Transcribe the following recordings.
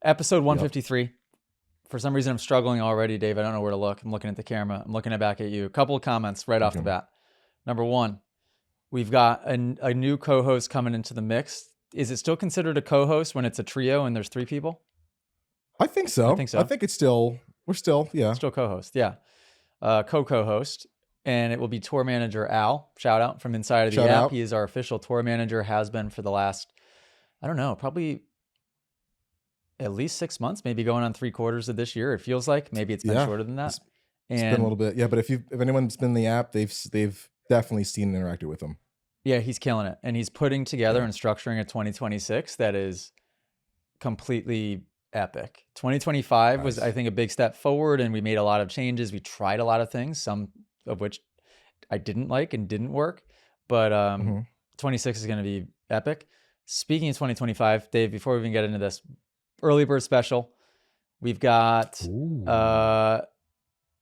Episode Yep. 153. For some reason, I'm struggling already, Dave. I don't know where to look. I'm looking at the camera. I'm looking back at you. A couple of comments right off the bat. Number one, we've got a new co-host coming into the mix. Is it still considered a co-host when it's a trio and there's three people? I think so. I think so. I think it's still, yeah. Still co-host, yeah. Co-host. And it will be tour manager Al. Shout out from inside of the Shout app. out. He is our official tour manager, has been for the last, I don't know, probably at least 6 months, maybe going on 3/4 of this year. It feels like maybe it's been shorter than that. It's been a little bit, yeah. But if anyone's been in the app, they've definitely seen and interacted with him. Yeah, he's killing it, and he's putting together and structuring a 2026 that is completely epic. 2025 was, I think, a big step forward, and we made a lot of changes. We tried a lot of things, some of which I didn't like and didn't work, but 26 is going to be epic. Speaking of 2025, Dave, before we even get into this, early bird special, we've got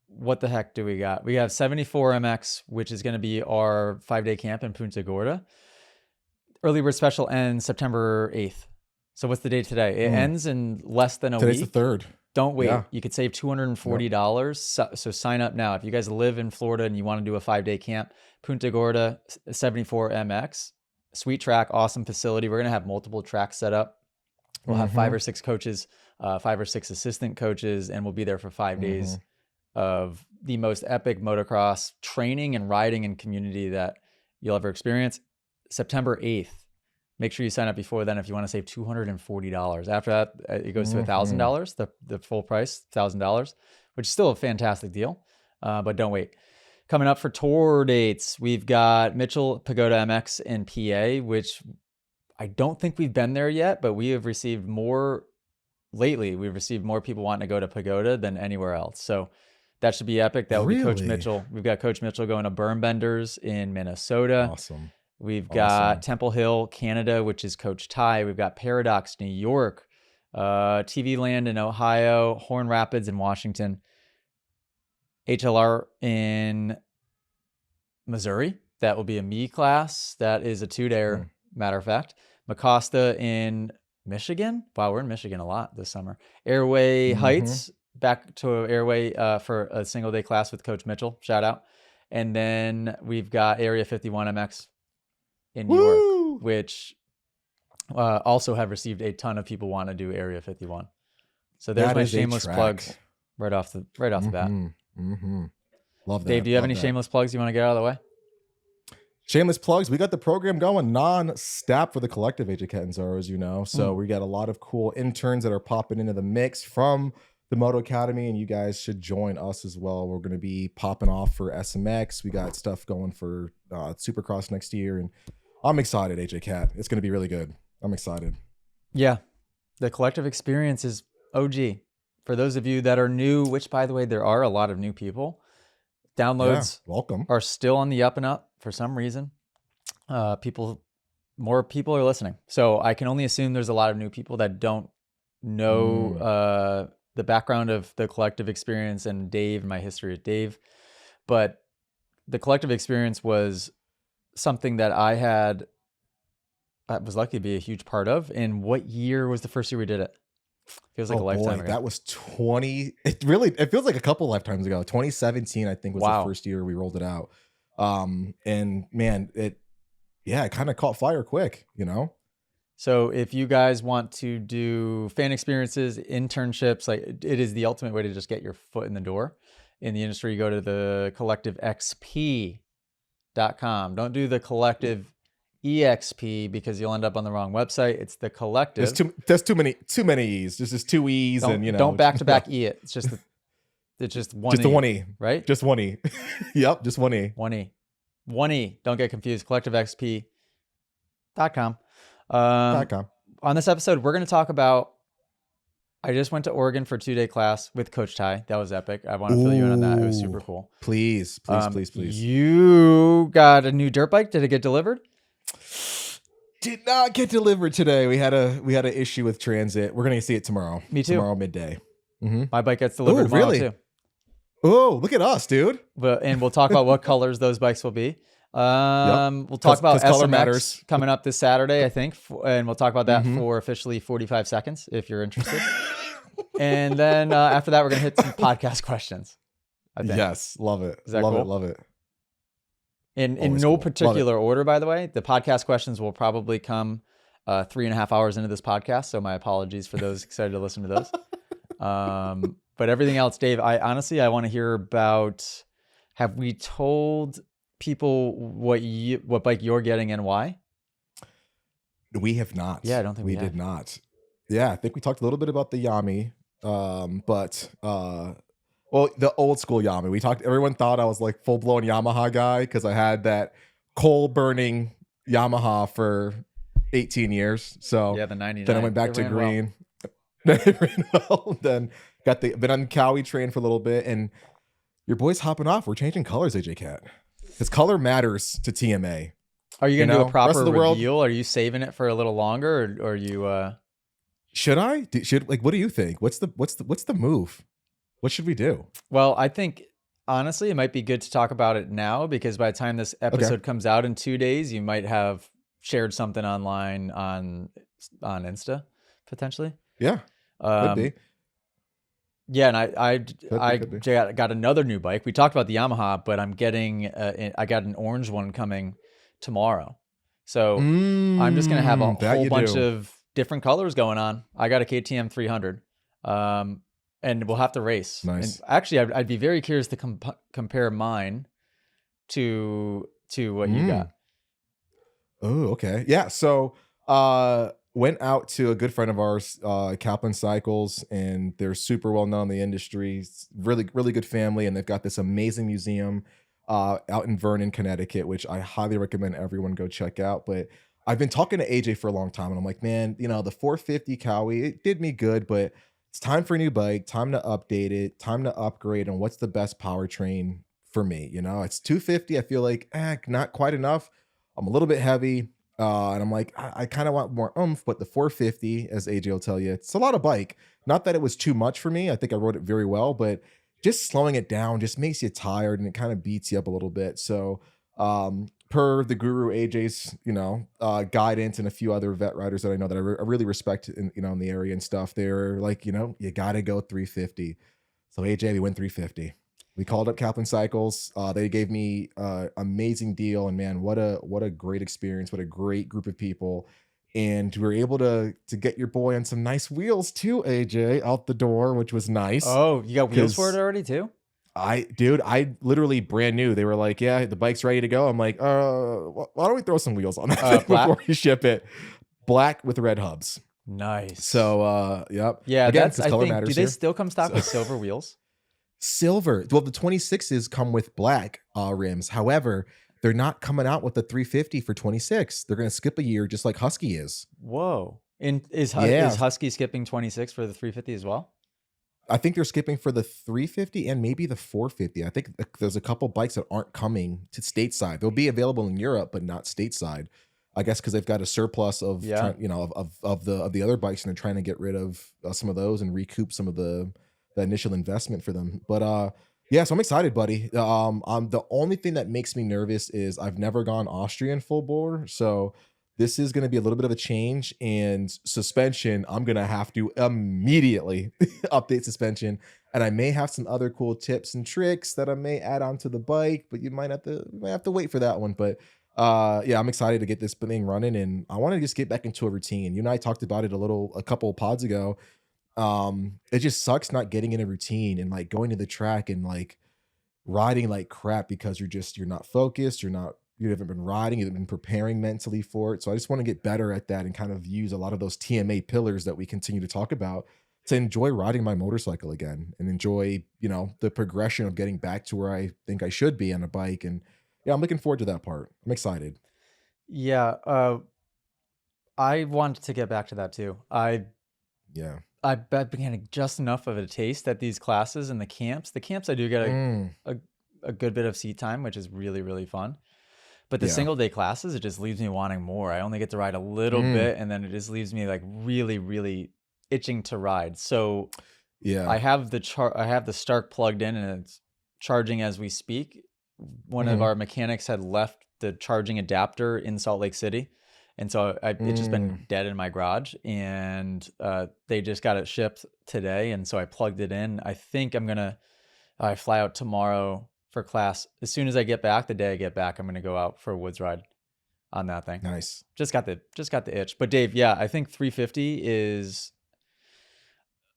what the heck do we got? We have 74 MX, which is going to be our 5-day camp in Punta Gorda. Early bird special ends September 8th. So what's the date today? It ends in less than a week. Today's the 3rd. Don't wait. Yeah. You could save $240. So sign up now. If you guys live in Florida and you want to do a 5-day camp, Punta Gorda, 74 MX, sweet track, awesome facility. We're going to have multiple tracks set up. We'll have 5 or 6 coaches, 5 or 6 assistant coaches, and we'll be there for 5 days of the most epic motocross training and riding and community that you'll ever experience. September 8th. Make sure you sign up before then if you want to save $240. After that, it goes to $1,000, the full price, $1,000, which is still a fantastic deal. But don't wait. Coming up for tour dates, we've got Mitchell Pagoda MX in PA, which I don't think we've been there yet, but we have received more lately. We've received more people wanting to go to Pagoda than anywhere else. So that should be epic. That will be Coach Mitchell. We've got Coach Mitchell going to Berm Benders in Minnesota. Awesome. We've got Temple Hill, Canada, which is Coach Ty. We've got Paradox, New York, TV Land in Ohio, Horn Rapids in Washington, HLR in Missouri. That will be a me class. That is a 2-dayer, matter of fact. Mecosta in Michigan. Wow, we're in Michigan a lot this summer. Airway Heights, back to Airway for a single-day class with Coach Mitchell. Shout out. And then we've got Area 51 MX in New York, which also have received a ton of people want to do Area 51. So there's my shameless plugs right off the bat. Love that. Dave, do you have any shameless plugs you want to get out of the way? Shameless plugs. We got the program going non-stop for the collective AJ Catanzaro, as you know. So we got a lot of cool interns that are popping into the mix from the Moto Academy, and you guys should join us as well. We're going to be popping off for SMX. We got stuff going for Supercross next year, and I'm excited, AJ Cat. It's going to be really good. I'm excited. Yeah. The collective experience is OG. For those of you that are new, which, by the way, there are a lot of new people, downloads welcome. Are still on the up and up for some reason. More people are listening. So I can only assume there's a lot of new people that don't know the background of the collective experience and Dave and my history with Dave. But the collective experience was something that I was lucky to be a huge part of. And what year was the first year we did it? Feels like a lifetime ago. That was 20. It feels like a couple lifetimes ago. 2017, I think, was the first year we rolled it out. And man, it kind of caught fire quick, you know? So if you guys want to do fan experiences, internships, like it is the ultimate way to just get your foot in the door in the industry. You go to the collectivexp.com. Don't do the collective EXP because you'll end up on the wrong website. It's the collective. There's too many E's. There's just 2 E's, and don't back-to-back E it. It's just one. Just E, the 1 E, right? Just 1 E. Yep, just 1 E. 1 E. Don't get confused. collectivexp.com. On this episode, we're going to talk about, I just went to Oregon for a 2-day class with Coach Ty. That was epic. I want to fill you in on that. It was super cool. Please. You got a new dirt bike. Did it get delivered? Did not get delivered today. We had an issue with transit. We're going to see it tomorrow. Me too. Tomorrow midday. My bike gets delivered tomorrow too. Oh, look at us, dude. And we'll talk about what colors those bikes will be. We'll talk about color SMX matters. coming up this Saturday, I think, and we'll talk about that for officially 45 seconds if you're interested. And then after that, we're gonna hit some podcast questions. I think. Yes, love it. Is that Love cool? it. Love it. In Always no cool. Love it. particular order, by the way. The podcast questions will probably come 3.5 hours into this podcast. So my apologies for those excited to listen to those. But everything else, Dave, I want to hear about, have we told people what bike you're getting and why? We have not. Yeah, I don't think we did not. Yeah, I think we talked a little bit about the Yami, but well, the old school Yami. We talked. Everyone thought I was like full blown Yamaha guy because I had that coal burning Yamaha for 18 years. So yeah, the 99. Then I went back to green. Then been on the Cowie train for a little bit, and your boy's hopping off. We're changing colors, AJ Cat, because color matters to TMA. Are you gonna do a proper rest of the reveal? world, Are you saving it for a little longer, or are you? Should I? What do you think? What's the move? What should we do? Well, I think honestly, it might be good to talk about it now, because by the time this episode comes out in 2 days, you might have shared something online on Insta potentially. Yeah, could be. Yeah, and I got another new bike. We talked about the Yamaha, but I'm getting I got an orange one coming tomorrow. So I'm just gonna have a whole bunch of different colors going on. I got a KTM 300, and we'll have to race. Nice. And actually, I'd be very curious to compare mine to what you got. Oh, okay. Yeah. So went out to a good friend of ours, Kaplan Cycles, and they're super well known in the industry. It's really, really good family, and they've got this amazing museum out in Vernon, Connecticut, which I highly recommend everyone go check out. But I've been talking to AJ for a long time, and I'm like, man, the 450 Cowie, it did me good, but it's time for a new bike, time to update it, time to upgrade, and what's the best powertrain for me? It's 250. I feel like not quite enough. I'm a little bit heavy. And I'm like, I kind of want more oomph, but the 450, as AJ will tell you, it's a lot of bike. Not that it was too much for me. I think I rode it very well, but just slowing it down just makes you tired, and it kind of beats you up a little bit. So per the guru AJ's, guidance, and a few other vet riders that I know that I really respect in the area and stuff, they're like, you got to go 350. So AJ, we went 350. We called up Kaplan Cycles. They gave me amazing deal, and man, what a great experience! What a great group of people, and we were able to get your boy on some nice wheels too, AJ, out the door, which was nice. Oh, you got wheels for it already too? I literally brand new. They were like, yeah, the bike's ready to go. I'm like, why don't we throw some wheels on that before we ship it? Black with red hubs. Nice. So, yep. Yeah, again, I color think. matters Do they here. still come stock with silver wheels? Silver. Well, the 26s come with black rims. However, they're not coming out with the 350 for 26. They're going to skip a year, just like Husky is. Whoa. And is Husky skipping 26 for the 350 as well? I think they're skipping for the 350 and maybe the 450. I think there's a couple bikes that aren't coming to stateside. They'll be available in Europe, but not stateside. I guess because they've got a surplus of the other bikes, and they're trying to get rid of some of those and recoup some of the initial investment for them. But yeah, so I'm excited, buddy. The only thing that makes me nervous is I've never gone Austrian full bore, so this is going to be a little bit of a change. And suspension, I'm going to have to immediately update suspension, and I may have some other cool tips and tricks that I may add onto the bike, but you might have to wait for that one. But yeah, I'm excited to get this thing running, and I want to just get back into a routine. You and I talked about it a couple of pods ago. It just sucks not getting in a routine and like going to the track and like riding like crap because you're not focused, you haven't been riding, you haven't been preparing mentally for it. So I just want to get better at that and kind of use a lot of those TMA pillars that we continue to talk about to enjoy riding my motorcycle again and enjoy, the progression of getting back to where I think I should be on a bike. And yeah, I'm looking forward to that part. I'm excited. Yeah. I wanted to get back to that too. I've been getting just enough of a taste at these classes and the camps. The camps, I do get a good bit of seat time, which is really, really fun. But the single day classes, it just leaves me wanting more. I only get to ride a little bit, and then it just leaves me like really, really itching to ride. So yeah, I have the Stark plugged in, and it's charging as we speak. One of our mechanics had left the charging adapter in Salt Lake City, And so it's just Mm, been dead in my garage, and they just got it shipped today. And so I plugged it in. I think I fly out tomorrow for class. As soon as I get back, the day I get back, I'm going to go out for a woods ride on that thing. nice. Just got the itch. But Dave, yeah, I think 350 is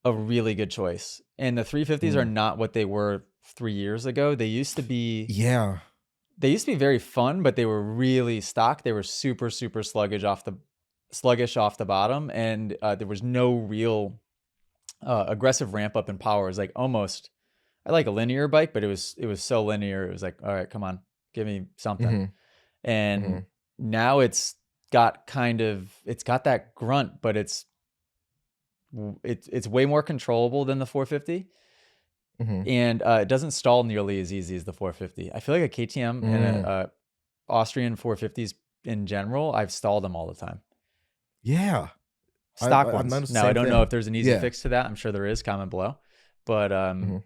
a really good choice. And the 350s are Mm. not what they were 3 years ago. Yeah. They used to be very fun, but they were really stock. They were super, super sluggish off the bottom, and there was no real aggressive ramp up in power. It was like almost, I like a linear bike, but it was so linear. It was like, all right, come on, give me something. Hmm. And Hmm. now it's got that grunt, but it's way more controllable than the 450. Hmm. And it doesn't stall nearly as easy as the 450. I feel like a KTM and Mm. a Austrian 450s in general, I've stalled them all the time. Yeah. Stock I've ones. noticed the Now, I same don't know thing. if there's an easy Yeah. fix to that. I'm sure there is. Comment below. But Hmm.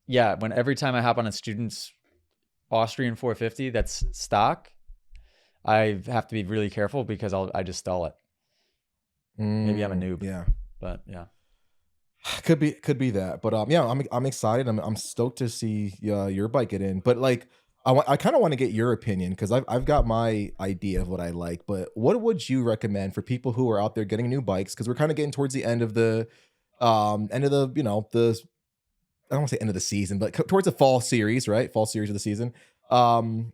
yeah, when every time I hop on a student's Austrian 450 that's stock, I have to be really careful because I just stall it. Maybe I'm a Mm. noob, Yeah. but yeah. Could be that, but yeah, I'm excited. I'm stoked to see your bike get in. But like, I kind of want to get your opinion because I've got my idea of what I like. But what would you recommend for people who are out there getting new bikes? Because we're kind of getting towards the end of the the I don't want to say end of the season, but towards the fall series, right? Fall series of the season. Um,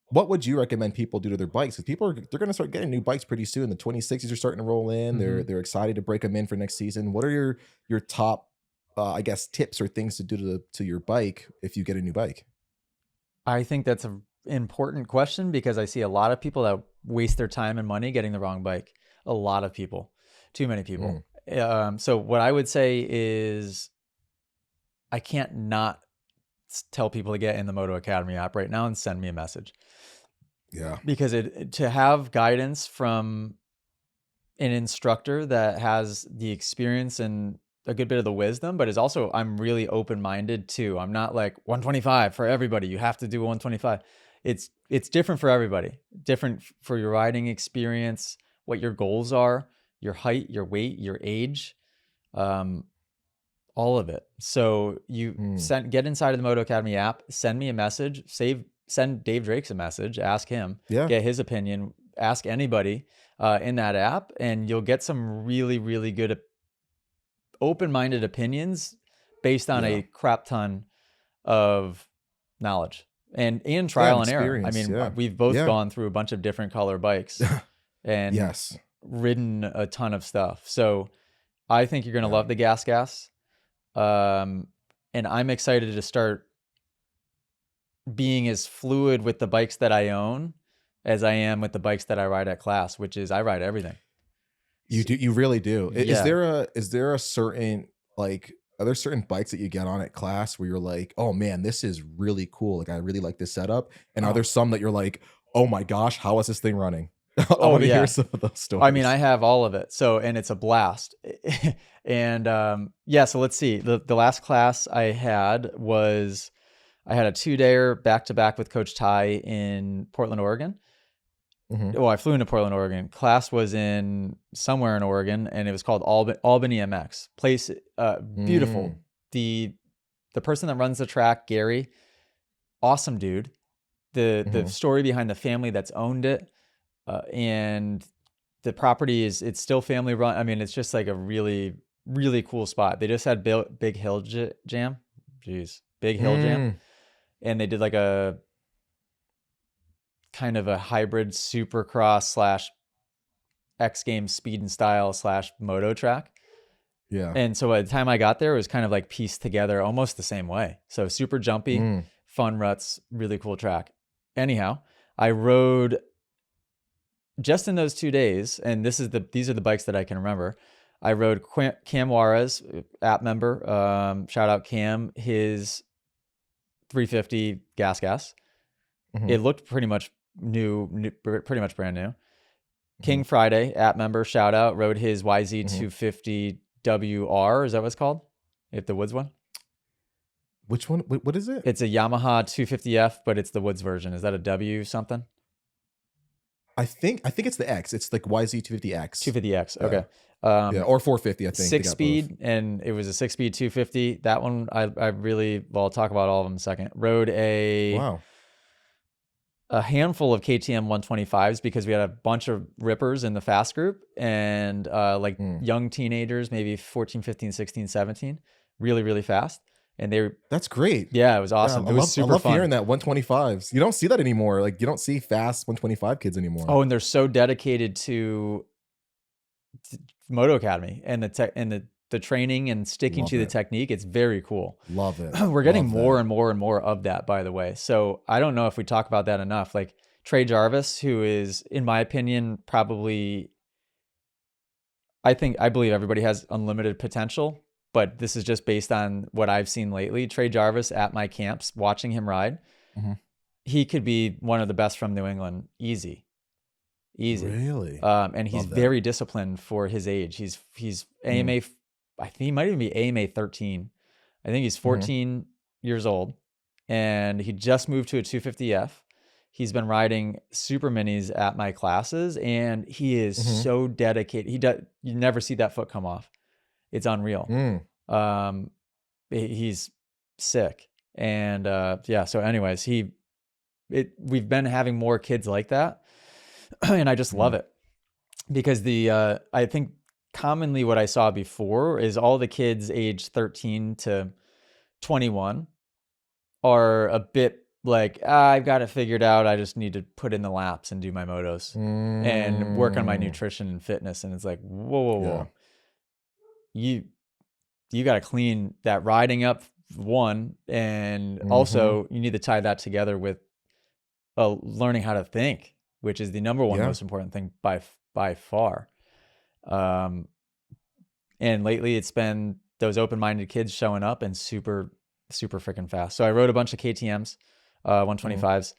what would you recommend people do to their bikes? Because they're going to start getting new bikes pretty soon. The 2060s are starting to roll in. Hmm. They're excited to break them in for next season. What are your top I guess tips or things to do to your bike if you get a new bike? I think that's an important question because I see a lot of people that waste their time and money getting the wrong bike. A lot of people, too many Mm, people. So what I would say is I can't not tell people to get in the Moto Academy app right now and send me a message, yeah. because to have guidance from an instructor that has the experience and a good bit of the wisdom, but is also, I'm really open-minded too. I'm not like 125 for everybody. You have to do 125. It's different for everybody. Different for your riding experience, what your goals are, your height, your weight, your age, um, all of it. So Mm, get inside of the Moto Academy app, send me a message, send Dave Drakes a message, ask him, yeah. get his opinion, ask anybody in that app, and you'll get some really, really good open-minded opinions based on Yeah. a crap ton of knowledge and Yeah. And trial and error. I experience. mean, Yeah. we've both Yeah. gone through a bunch of different color bikes and Yes. ridden a ton of stuff. So I think you're going to Yeah. love the gas. Um, and I'm excited to start being as fluid with the bikes that I own as I am with the bikes that I ride at class, which is I ride everything. You do. You really do. Yeah. Is there a certain like? Are there certain bikes that you get on at class where you're like, oh man, this is really cool. Like I really like this setup. And are there Oh, some that you're like, oh my gosh, how is this thing running? I oh want to hear yeah. some of those I mean, I stories. have all of it. So, and it's a blast. And yeah, so let's see. The last class I had was I had a 2-dayer back to back with Coach Ty in Portland, Oregon. Hmm. Well, I flew into Portland, Oregon. Class was in somewhere in Oregon, and it was called Albany MX. Place, Mm, beautiful. The person that runs the track, Gary, awesome dude. The hmm. story behind the family that's owned it, and the property it's still family run. I mean, it's just like a really, really cool spot. They just had Big Hill Jam. Jeez, Big Hill Jam. Mm, And they did like a kind of a hybrid supercross slash X Games speed and style slash moto track. yeah. And so by the time I got there, it was kind of like pieced together almost the same way. So super jumpy, Mm, fun ruts, really cool track. Anyhow, I rode just in those 2 days, and these are the bikes that I can remember. I rode Cam Juarez, app member. Shout out Cam, his 350 gas. hmm. It looked pretty much new, pretty much brand new. Hmm. King Friday, app member, shout out, rode his Hmm. YZ250WR. Is that what it's called? If the Woods one? Which one? What is it? It's a Yamaha 250F, but it's the Woods version. Is that a W something? I think it's the X. It's like YZ250X. 250X. Yeah. Okay. Yeah, Um, or 450, I think. They six got both. speed, and it was a 6 speed 250. That one I really, well, I'll talk about all of them in a second. Rode Wow. a handful of KTM 125s because we had a bunch of rippers in the fast group, and like Mm. young teenagers, maybe 14, 15, 16, 17, really, really fast. And they were, That's great. yeah, it was Yeah, awesome. I It was love I super love fun. hearing that 125s. You don't see that anymore. Like you don't see fast 125 kids anymore. Oh, and they're so dedicated to Moto Academy and the tech and the training and sticking Love to the it. technique. It's very cool. Love it. We're getting Love more that. and more and more of that, by the way. So I don't know if we talk about that enough. Like Trey Jarvis, who is, in my opinion, probably, I believe everybody has unlimited potential, but this is just based on what I've seen lately. Trey Jarvis at my camps, watching him ride, Mhm. he could be one of the best from New England. Easy, easy. Really? And he's Love that. very disciplined for his age. He's Mm. AMA. I think he might even be AMA 13. I think he's Mhm. 14 years old, and he just moved to a 250F. He's been riding super minis at my classes, and he is Mhm. so dedicated. You never see that foot come off. It's unreal. Mm. Um, he's sick, and yeah. So, anyways, we've been having more kids like that, and I just love Mhm. it because I think commonly what I saw before is all the kids age 13 to 21 are a bit like, I've got it figured out. I just need to put in the laps and do my motos and work on my Mm. nutrition and fitness. And it's like, whoa, whoa, Yeah. whoa. You you got to clean that riding up, one, and Mhm. also you need to tie that together with learning how to think, which is the number one Yeah. most important thing by far. Um, and lately it's been those open-minded kids showing up and super, super freaking fast. So I rode a bunch of KTMs, Mhm. 125s.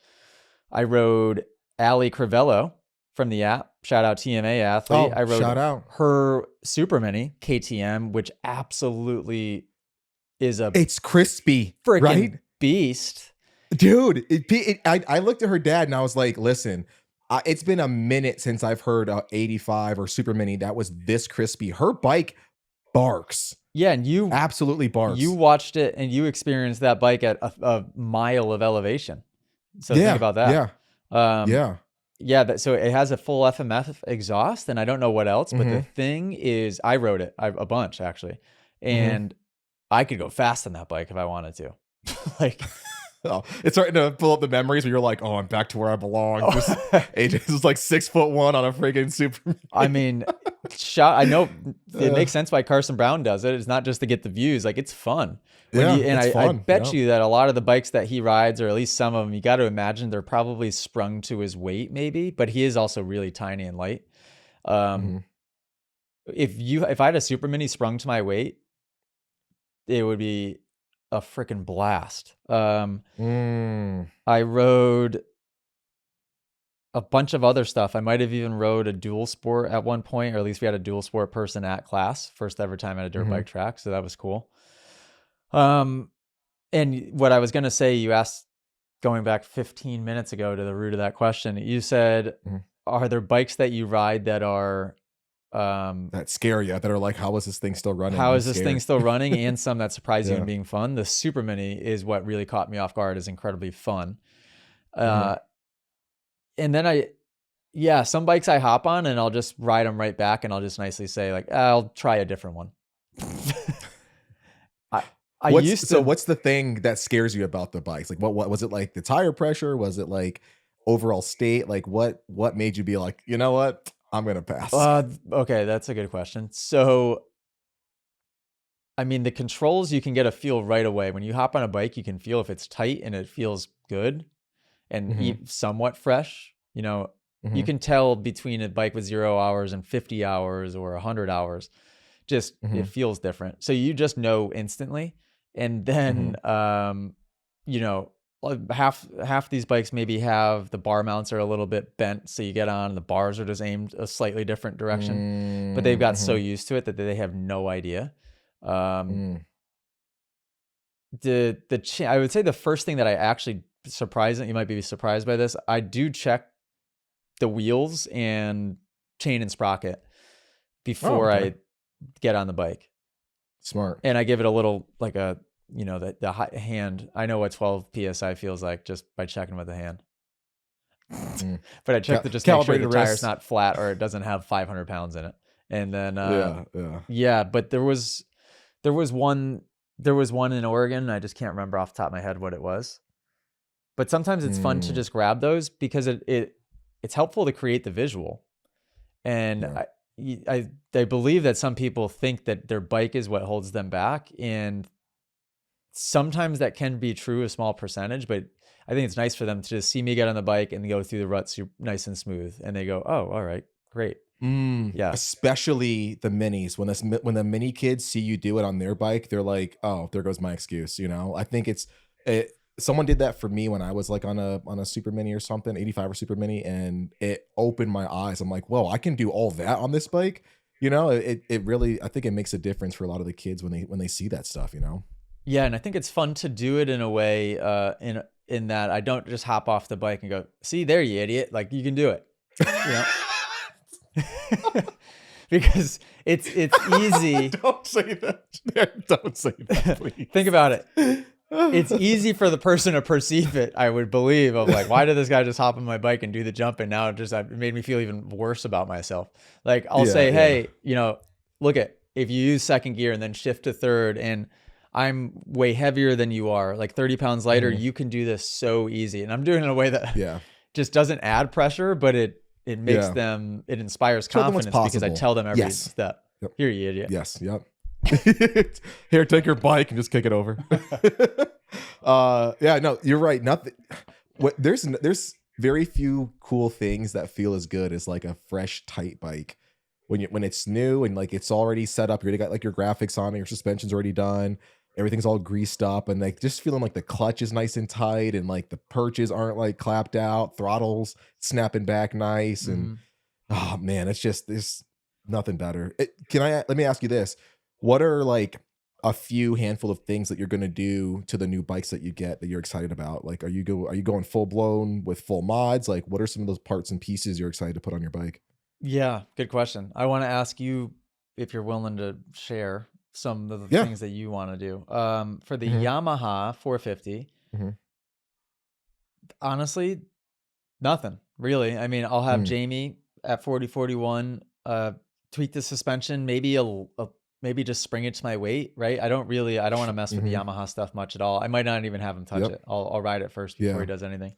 I rode Ali Crivello from the app. Shout out TMA athlete. Oh, I rode shout out. her Super Mini KTM, which absolutely is a It's crispy, freaking right? beast. Dude, I looked at her dad and I was like, listen, it's been a minute since I've heard a 85 or Super Mini that was this crispy. Her bike barks. Yeah, and Absolutely you barks. watched it and you experienced that bike at a mile of elevation. So think Yeah. about that. Yeah. Um, Yeah. yeah, so it has a full FMF exhaust, and I don't know what else, but the Mhm. thing is, I rode it a bunch actually, Mhm. and I could go fast on that bike if I wanted to. Like, Oh, it's starting to pull up the memories where you're like, oh, I'm back to where I belong. This oh, AJ is like 6'1" on a friggin' Super I Mini. mean, I know it Uh, makes sense why Carson Brown does it. It's not just to get the views. Like, it's fun when yeah, and it's I fun. bet Yeah. you that a lot of the bikes that he rides, or at least some of them, you got to imagine they're probably sprung to his weight, maybe. But he is also really tiny and light. Um, Mhm. if I had a Super Mini sprung to my weight, it would be a freaking blast. Mm. I rode a bunch of other stuff. I might have even rode a dual sport at one point, or at least we had a dual sport person at class, first ever time at a dirt Mhm. bike track. So that was cool. Um, and what I was going to say, you asked going back 15 minutes ago to the root of that question. You said, Mhm. are there bikes that you ride that are, um, That scare you, that are like, how is this thing still running? how I'm is this thing scared. still running? And some that surprise you and Yeah. being fun. The Super Mini is what really caught me off guard, is incredibly fun. Mhm. Uh, and then yeah, some bikes I hop on and I'll just ride them right back, and I'll just nicely say like, I'll try a different one. I I used to, What's the thing that scares you about the bikes? Like what was it, like the tire pressure? Was it like overall state? Like what made you be like, you know what? I'm gonna pass. okay, that's a good question. So, I mean, the controls, you can get a feel right away. When you hop on a bike, you can feel if it's tight and it feels good and Mhm. somewhat fresh. You Mhm. can tell between a bike with 0 hours and 50 hours or 100 hours. Just it Mhm. feels different. So you just know instantly. And Mhm. then you know, half these bikes maybe have the bar mounts are a little bit bent, so you get on and the bars are just aimed a slightly different direction. But they've Mm, got so mhm. used to it that they have no idea. Um, Mm. I would say the first thing that I actually, surprising, you might be surprised by this, I do check the wheels and chain and sprocket Oh, before okay. I get on the bike. Smart. And I give it a little, like a, you know, the hand. I know what 12 PSI feels like just by checking with the hand. Mm. But I check to just make sure Calibrated the tire's wrists. not flat or it doesn't have 500 pounds in it. And then, Yeah, yeah. yeah, but there was one, there was one in Oregon. I just can't remember off the top of my head what it was. But sometimes it's fun to Mm, just grab those because it's helpful to create the visual. And yeah. I believe that some people think that their bike is what holds them back, and sometimes that can be true, a small percentage, but I think it's nice for them to just see me get on the bike and go through the ruts nice and smooth, and they go, "Oh, all right, great, yeah, Especially the minis. When the mini kids see you do it on their bike, they're like, "Oh, there goes my excuse." You know, I think someone did that for me when I was like on a super mini or something, 85 or super mini, and it opened my eyes. I'm like, "Whoa, I can do all that on this bike." You know, it really, I think it makes a difference for a lot of the kids when they see that stuff. You know. yeah." And I think it's fun to do it in a way, in that I don't just hop off the bike and go, "See there, you idiot! Like you can do it," you know. Because it's easy. Don't say that. Don't say that, please. Think about it. It's easy for the person to perceive it, I would believe, of like, why did this guy just hop on my bike and do the jump? And now it made me feel even worse about myself. Like I'll Yeah, say, yeah. hey, you know, look at, if you use second gear and then shift to third, and I'm way heavier than you are, like 30 pounds lighter, Mhm. you can do this so easy. And I'm doing it in a way that Yeah, just doesn't add pressure, but it makes yeah. them, it inspires Show them what's confidence because I possible. tell them every Yes. step. Yep. Here, you idiot. Yes. Yep. Here, take your bike and just kick it over. Yeah, no, you're right. Nothing. There's very few cool things that feel as good as like a fresh, tight bike when it's new and like it's already set up. You already got like your graphics on it, your suspension's already done, everything's all greased up, and like just feeling like the clutch is nice and tight, and like the perches aren't like clapped out, throttles snapping back nice, and Hmm. oh man, it's just there's nothing better. Let me ask you this. What are like a few handful of things that you're going to do to the new bikes that you get that you're excited about? Like are you going full blown with full mods? Like what are some of those parts and pieces you're excited to put on your bike? Yeah, good question. I want to ask you if you're willing to share some of the Yeah. things that you want to do. For the Hmm. Yamaha 450, Hmm. honestly, nothing really. I mean, I'll have Mm. Jamie at 4041 tweak the suspension, maybe maybe just spring it to my weight, right? I don't want to mess with the Hmm. Yamaha stuff much at all. I might not even have him touch Yep. it. I'll ride it first before he Yeah. does anything.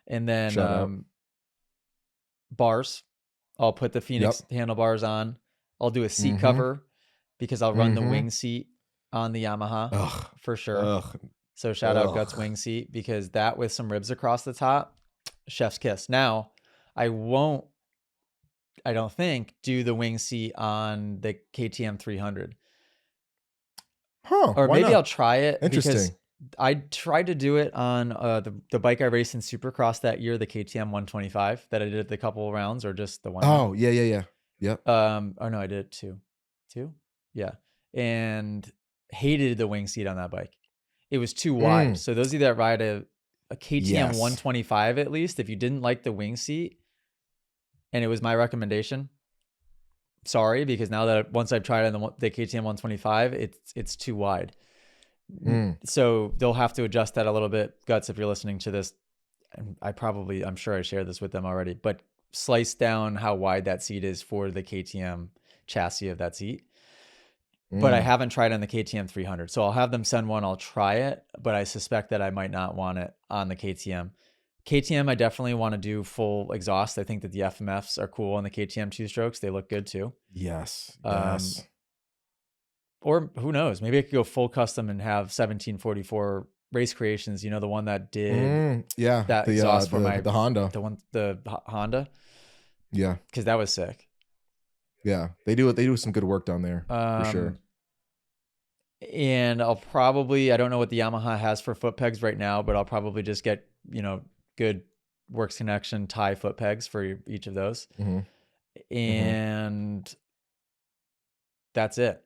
And then Shout out. bars. I'll put the Yep. Phoenix handlebars on. I'll do a seat Hmm. cover because I'll run the Hmm. wing seat on the Yamaha Ugh. for sure. Ugh. So shout out Guts Ugh. wing seat, because that with some ribs across the top, chef's kiss. Now, I won't, I don't think, do the wing seat on the KTM 300. Huh. Or Why maybe I'll not? try it because Interesting. I tried to do it on the bike I raced in Supercross that year, the KTM 125 that I did the couple rounds, or just the one round. Oh, yeah, yeah, yeah. Yep. Oh no, I did it two, yeah, and hated the wing seat on that bike. It was too wide. Mm. So those of you that ride a KTM Yes. 125, at least, if you didn't like the wing seat, and it was my recommendation, sorry, because now that once I've tried it on the KTM 125, it's too wide. Mm. So they'll have to adjust that a little bit. Guts, if you're listening to this, and I'm sure I shared this with them already, but slice down how wide that seat is for the KTM chassis of that seat. But I Mm. haven't tried on the KTM 300. So I'll have them send one. I'll try it, but I suspect that I might not want it on the KTM. KTM, I definitely want to do full exhaust. I think that the FMFs are cool on the KTM two strokes. They look good too. Yes. Um, Yes. or who knows? Maybe I could go full custom and have 1744 Race Creations. You know, the one that did Mm. Yeah. that exhaust for my The Honda. the Honda, Yeah. because that was sick. Yeah. They do some good work down there for sure. And I don't know what the Yamaha has for foot pegs right now, but I'll probably just get, good Works Connection tie foot pegs for each of those. Hmm. Hmm. And that's it.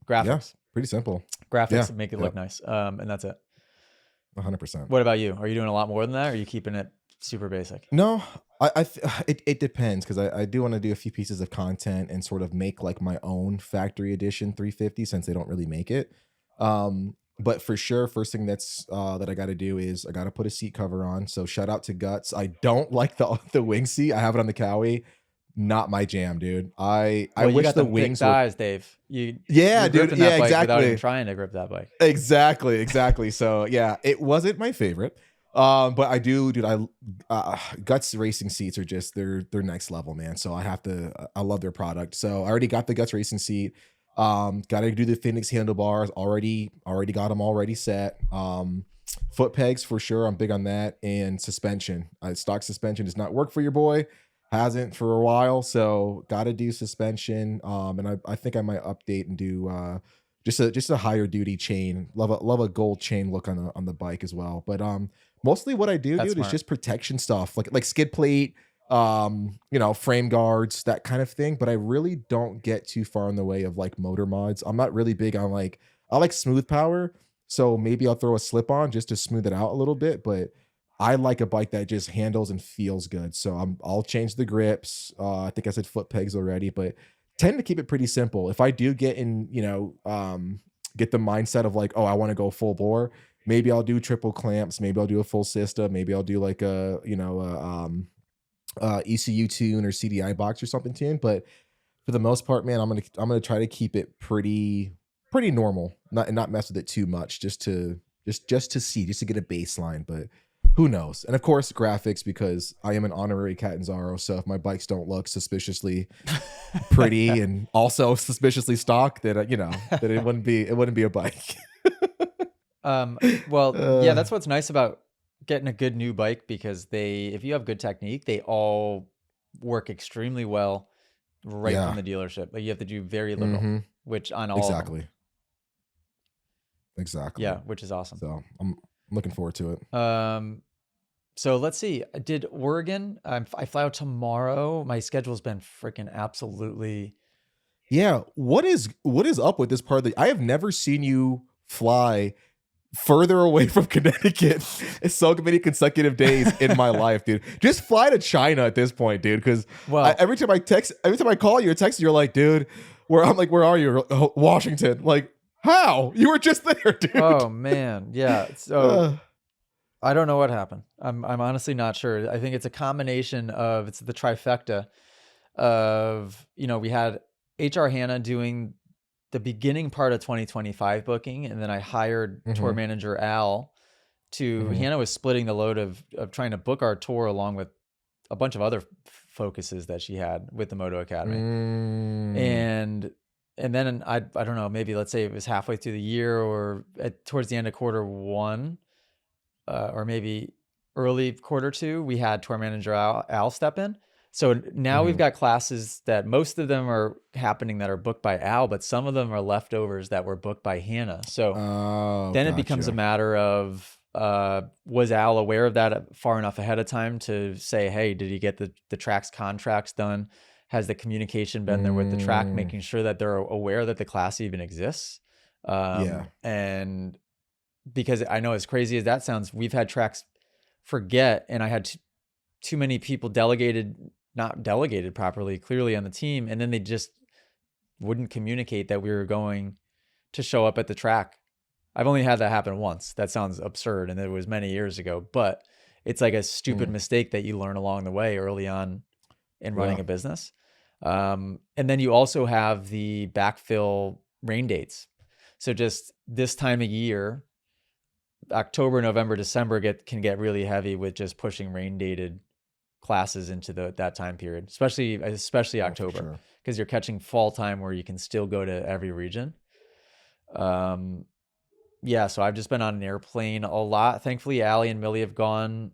Yeah. Graphics. Pretty simple. Yeah. Graphics make it look Yep. nice. And that's it. 100%. What about you? Are you doing a lot more than that? Or are you keeping it super basic? No, it depends because I do want to do a few pieces of content and sort of make like my own factory edition 350 since they don't really make it. But for sure, first thing that I got to do is I got to put a seat cover on. So shout out to Guts. I don't like the wing seat. I have it on the Cowie. Not my jam, dude. I Well, you wish got the them thick wings were. thighs, Dave. Yeah, You're dude. gripping Yeah, that bike without even exactly. trying to grip that bike. Exactly. So yeah, it wasn't my favorite. But I do, dude. Guts racing seats are just they're next level, man. So I love their product. So I already got the Guts racing seat. Got to do the Phoenix handlebars. Already got them already set. Foot pegs for sure. I'm big on that. And suspension. Stock suspension does not work for your boy. Hasn't for a while. So got to do suspension. And I think I might update and do just a higher duty chain. Love a gold chain look on the bike as well. But mostly what I do, That's dude, is smart. just protection stuff like skid plate, frame guards, that kind of thing. But I really don't get too far in the way of like motor mods. I'm not really big on like I like smooth power, so maybe I'll throw a slip on just to smooth it out a little bit. But I like a bike that just handles and feels good. So I'll change the grips. I think I said foot pegs already, but tend to keep it pretty simple. If I do get in, get the mindset of like, oh, I want to go full bore, maybe I'll do triple clamps, maybe I'll do a full system, maybe I'll do like ECU tune or CDI box or something tune. But for the most part, man, I'm gonna try to keep it pretty normal, not mess with it too much, just to get a baseline. But who knows? And of course, graphics, because I am an honorary Catanzaro. So if my bikes don't look suspiciously pretty and also suspiciously stock, that that it wouldn't be a bike. Well, yeah, Uh, that's what's nice about getting a good new bike because if you have good technique, they all work extremely well right from yeah. the dealership. Like you have to do very little, Hmm. which on all of them. Exactly. Exactly. Yeah, which is awesome. So I'm looking forward to it. So let's see. I did Oregon. I fly out tomorrow. My schedule's been freaking absolutely. Yeah. What is up with this part of the? I have never seen you fly further away from Connecticut in so many consecutive days in my life, dude. Just fly to China at this point, dude. Because Well, every time I call you or text you, you're like, dude, I'm like, where are you? Oh, Washington. Like, how? You were just there, dude. oh man, yeah. So Uh, I don't know what happened. I'm honestly not sure. I think it's a combination of it's the trifecta of we had HR Hannah doing the beginning part of 2025 booking, and then I hired tour mhm, manager Al to mhm. Hannah was splitting the load of trying to book our tour along with a bunch of other focuses that she had with the Moto Academy. Mm, And then I don't know, maybe let's say it was halfway through the year or towards the end of quarter one, or maybe early quarter two, we had tour manager Al step in. So now we've mhm. got classes that most of them are happening that are booked by Al, but some of them are leftovers that were booked by Hannah. So Oh, then it becomes a gotcha. matter of was Al aware of that far enough ahead of time to say, hey, did he get the tracks contracts done? Has the communication been there with the track, Mm, making sure that they're aware that the class even exists? yeah. And because I know as crazy as that sounds, we've had tracks forget, and I had too many people not delegated properly, clearly on the team, and then they just wouldn't communicate that we were going to show up at the track. I've only had that happen once. That sounds absurd, and it was many years ago, but it's like a stupid Mm, mistake that you learn along the way early on in running yeah. a business. And then you also have the backfill rain dates. So just this time of year, October, November, December can get really heavy with just pushing rain dated classes into that time period, especially Oh, for October, sure. because you're catching fall time where you can still go to every region. Um, yeah, so I've just been on an airplane a lot. Thankfully, Allie and Millie have gone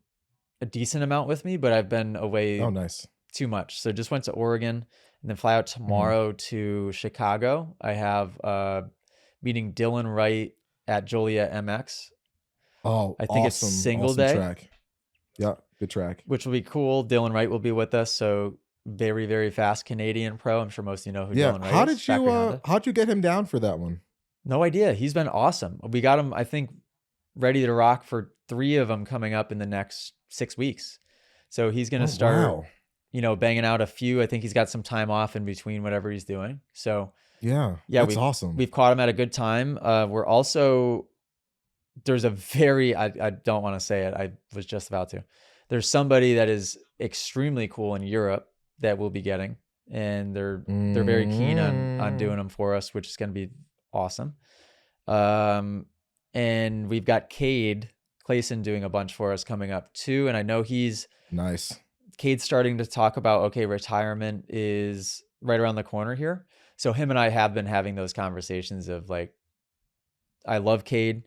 a decent amount with me, but I've been Oh, away nice. too much. So just went to Oregon and then fly out Mhm. tomorrow to Chicago. I have meeting Dylan Wright at Joliet MX. Oh, I think it's awesome. single Awesome day, track. Yeah, good track. which will be cool. Dylan Wright will be with us. So very, very fast Canadian pro. I'm sure most of you know who Yeah. Dylan Wright is. Factory Honda. How'd you get him down for that one? No idea. He's been awesome. We got him, I think, ready to rock for 3 of them coming up in the next 6 weeks. So he's going to Oh, start, wow. banging out a few. I think he's got some time off in between whatever he's doing. So Yeah, yeah, that's we've awesome. we've caught him at a good time. We're also there's a very I don't want to say it. I was just about to. There's somebody that is extremely cool in Europe that we'll be getting, and they're very keen on doing Mm, them for us, which is going to be awesome. Um, and we've got Cade Clayson doing a bunch for us coming up too, and I know nice. Cade's starting to talk about, okay, retirement is right around the corner here. So him and I have been having those conversations of like, I love Cade,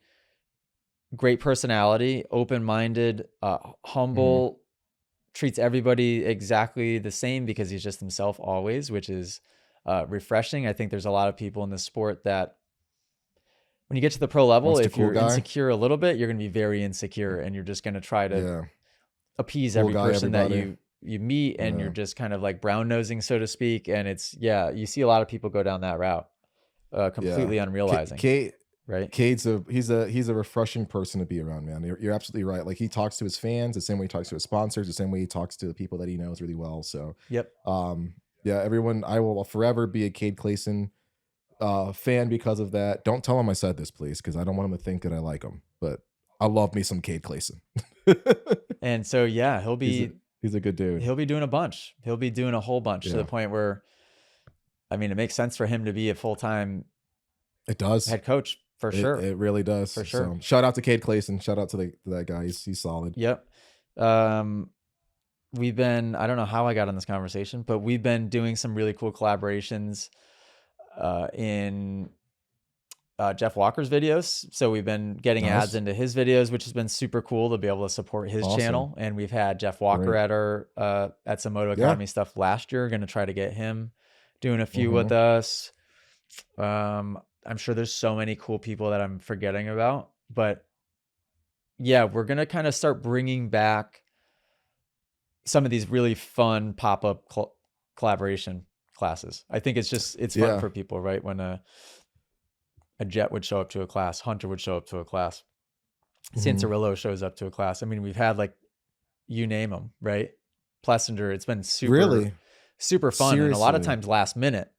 great personality, open-minded, Mhm. humble, treats everybody exactly the same because he's just himself always, which is refreshing. I think there's a lot of people in this sport that when you get to the pro level, Wants the if cool you're guy. insecure a little bit, you're going to be very insecure and you're just going to try to Yeah, appease cool every guy, person that everybody. you meet, and you're Yeah, just kind of like brown nosing, so to speak. And it's, yeah, you see a lot of people go down that route, yeah. completely unrealizing, Kate, right? Cade's he's a refreshing person to be around, man. You're absolutely right. Like he talks to his fans the same way he talks to his sponsors, the same way he talks to the people that he knows really well. So, Yep. yeah, everyone, I will forever be a Cade Clayson fan because of that. Don't tell him I said this, please, because I don't want him to think that I like him. But I love me some Cade Clayson. And so yeah, he's a he's a good dude. he'll be doing a bunch. He'll be doing a whole bunch to the Yeah, point where, I mean, it makes sense for him to be a full-time it does. head coach for sure. It really does. For sure. So shout out to Cade Clayson. Shout out to that guy. He's solid. Yep. Um, we've been, I don't know how I got on this conversation, but we've been doing some really cool collaborations in Jeff Walker's videos. So we've been getting ads Nice. into his videos, which has been super cool to be able to support his Awesome. channel. And we've had Jeff Walker Great. at our at some Moto Yeah. Academy stuff last year. Going to try to get him doing a few with Hmm. us. I'm sure there's so many cool people that I'm forgetting about, but yeah, we're gonna kind of start bringing back some of these really fun pop-up collaboration classes. I think it's fun Yeah. for people, right? When a Jet would show up to a class, Hunter would show up to a class, Hmm. Santarillo shows up to a class. I mean, we've had like, you name them, right? Plessinger, it's been super, Really? super fun, and a lot of Seriously. times last minute,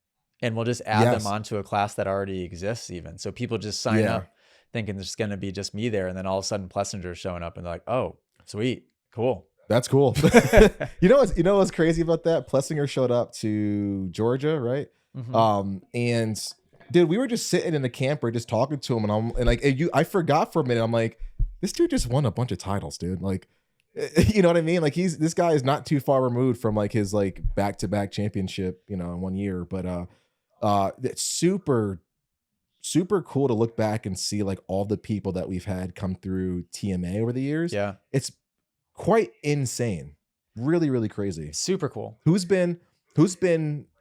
and we'll just add them Yes. onto a class that already exists even. So people just sign Yeah. up thinking there's going to be just me there, and then all of a sudden Plessinger's showing up and they're like, oh, sweet, cool. That's cool. You know what's crazy about that? Plessinger showed up to Georgia, right? Hmm. And dude, we were just sitting in the camper just talking to him, and like I forgot for a minute. I'm like, this dude just won a bunch of titles, dude. Like, you know what I mean? Like this guy is not too far removed from like his like back-to-back championship, in 1 year. But it's super cool to look back and see like all the people that we've had come through TMA over the years. Yeah, It's quite insane. Really, really crazy. super cool. Who's been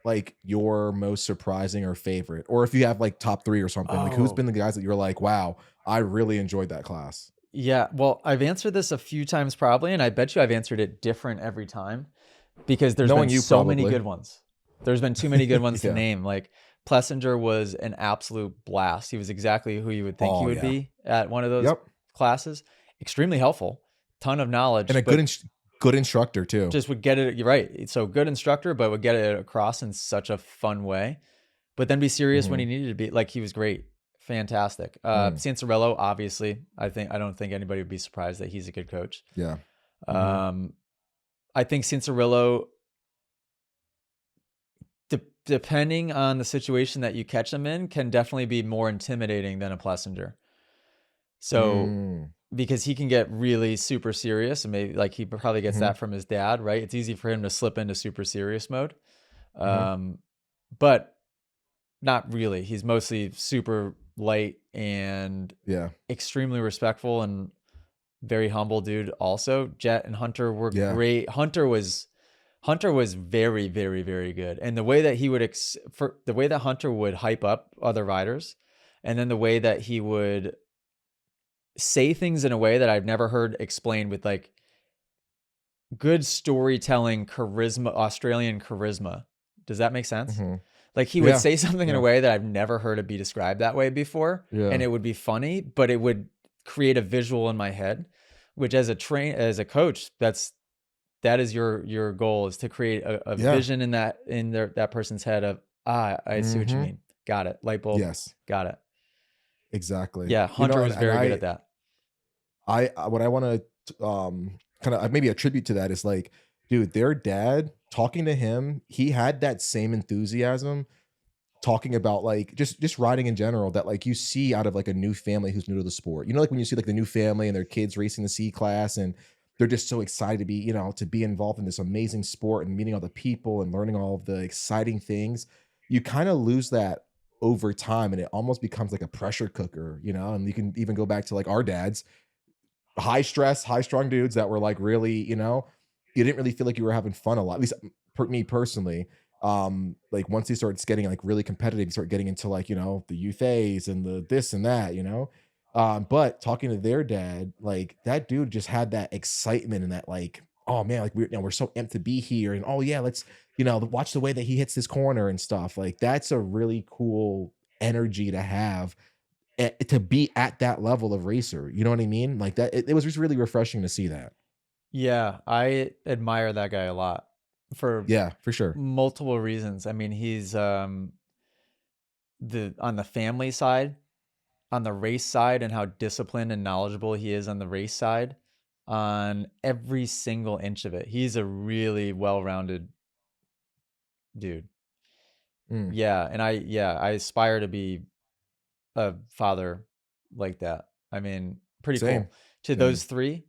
like your most surprising or favorite? Or if you have like top three or something, like who's Oh, been the guys that you're like, wow, I really enjoyed that class? yeah. Well, I've answered this a few times probably, and I bet you I've answered it different every time because there's been Knowing you so many probably. good ones. There's been too many good ones to Yeah. name. Like Plessinger was an absolute blast. He was exactly who you would think he Oh would yeah. be at one of those Yep. classes. Extremely helpful, ton of And knowledge, a but good instructor too. just would get it. You're right. So good instructor, but would get it across in such a fun way. But then be serious when Hmm. he needed to be. Like he was great, fantastic. Mm. Sansorello, obviously, I don't think anybody would be surprised that he's a good coach. Yeah. Hmm. Um, I think Sansorello, depending on the situation that you catch him in, can definitely be more intimidating than a Plessinger. So Mm. because he can get really super serious, and maybe like he probably gets Hmm. that from his dad, right? It's easy for him to slip into super serious mode. Hmm. Um, but not really. He's mostly super light and Yeah. extremely respectful and very humble dude. Also, Jet and Hunter were Yeah. great. Hunter was very, very, very good. And the way that he would for the way that Hunter would hype up other riders, and then the way that he would say things in a way that I've never heard explained with like good storytelling charisma, Australian charisma. Does that make sense? Hmm. Like he would Yeah. say something in a Yeah. way that I've never heard it be described that way before, and Yeah. it would be funny, but it would create a visual in my head, which as a coach, that is your goal, is to create a Yeah. vision in that person's head of, I see what you Mm-hmm. mean. Got it. Light bulb. Yes, Got it. exactly. Yeah. You know, Hunter was and very good at that. what I want to kind of maybe attribute to that is like, dude, their dad talking to him, he had that same enthusiasm talking about like just riding in general that like you see out of like a new family who's new to the sport. You know, like when you see like the new family and their kids racing the C class and they're just so excited to be, you know, to be involved in this amazing sport and meeting all the people and learning all of the exciting things. You kind of lose that over time and it almost becomes like a pressure cooker, you know, and you can even go back to like our dads, high stress, high strung dudes that were like really, you know, you didn't really feel like you were having fun a lot. At least me personally. Like once he starts getting like really competitive, you start getting into like, you know, the youth A's and the this and that, you know. But talking to their dad, like that dude just had that excitement and that like, oh man, like we're so amped to be here, and oh yeah, let's, you know, watch the way that he hits this corner and stuff. Like that's a really cool energy to have, to be at that level of racer. You know what I mean? Like that, it was just really refreshing to see that. Yeah. I admire that guy a lot for Yeah, for sure. multiple reasons. I mean, he's on the family side, on the race side, and how disciplined and knowledgeable he is on the race side, on every single inch of it. He's a really well-rounded dude. Mm, Yeah, and I aspire to be a father like that. I mean, pretty same, cool. To same. those three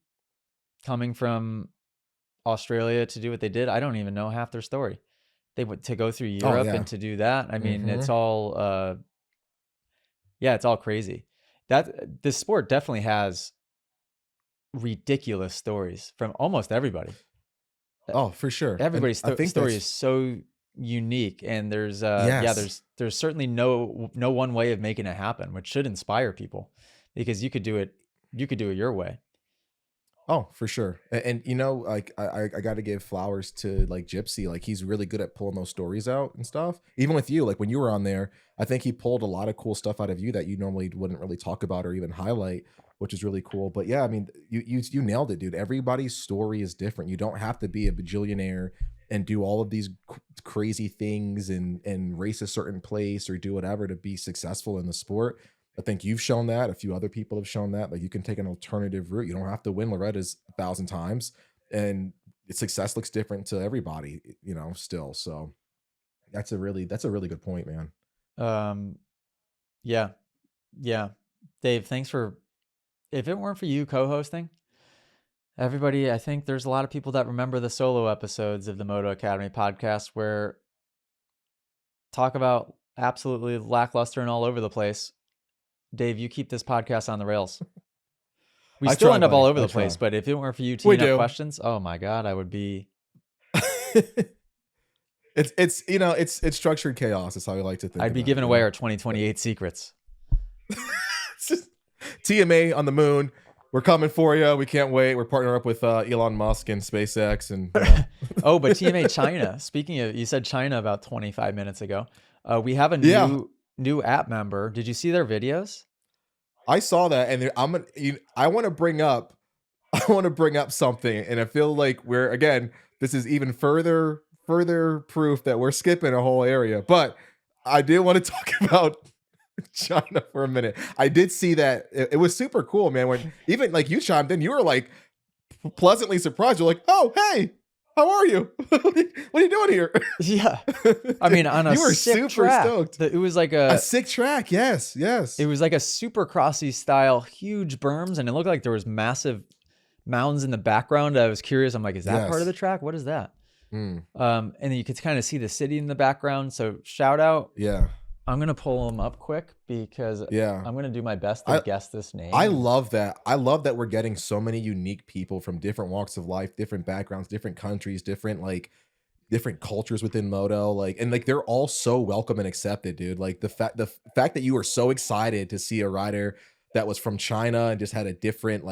coming from Australia to do what they did, I don't even know half their story. They went to go through Oh Europe yeah. and to do that. I mean, Hmm. it's all yeah, it's all crazy. That this sport definitely has ridiculous stories from almost everybody. E- Oh, for sure. And Everybody's I think story that's is so unique, and there's yeah, yes. there's certainly no one way of making it happen, which should inspire people, because you could do it your way. Oh, for sure. And you know, like I got to give flowers to like Gypsy. Like he's really good at pulling those stories out and stuff. Even with you, like when you were on there, I think he pulled a lot of cool stuff out of you that you normally wouldn't really talk about or even highlight, which is really cool. But yeah, I mean, you nailed it, dude. Everybody's story is different. You don't have to be a bajillionaire and do all of these crazy things and race a certain place or do whatever to be successful in the sport. I think you've shown that. A few other people have shown that. Like you can take an alternative route. You don't have to win Loretta's 1,000 times, and success looks different to everybody. You know, still. So that's a really good point, man. Um, yeah, yeah. Dave, thanks for. If it weren't for you co-hosting, everybody, I think there's a lot of people that remember the solo episodes of the Moto Academy podcast where talk about absolutely lackluster and all over the place. Dave, you keep this podcast on the rails. We I still try, end up all buddy. over I the place, try. but if it weren't for you We teeing up do. questions, oh my God, I would be. It's you know it's structured chaos. Is how I like to think I'd be about it. giving You away know, our 2028 secrets. it's just TMA on the moon. We're coming for you. We can't wait. We're partnering up with Elon Musk and SpaceX, and you know, Oh, but TMA China. Speaking of, you said China about 25 minutes ago. We have a yeah. new app member. Did you see their videos? I saw that, and I'm gonna. I want to bring up. I want to bring up something, and I feel like we're again. This is even further proof that we're skipping a whole area. But I did want to talk about China for a minute. I did see that it was super cool, man. When even like you chimed in, you were like pleasantly surprised. You're like, "Oh, hey, how are you? What are you doing here?" Yeah. I mean, on a You were sick super track. stoked. It was like A sick track, yes, it yes, was like a super crossy style, huge berms, and it looked like there was massive mountains in the background. I was curious. I'm like, is that part of the yes. track? What is that? Mm, And then you could kind of see the city in the background. So shout out. yeah, I'm gonna pull them up quick because yeah. I'm gonna do my best to I guess this I name. love that. I love that we're getting so many unique people from different walks of life, different backgrounds, different countries, different cultures within Moto. Like, and like they're all so welcome and accepted, dude. Like the fact that you were so excited to see a rider that was from China and just had a different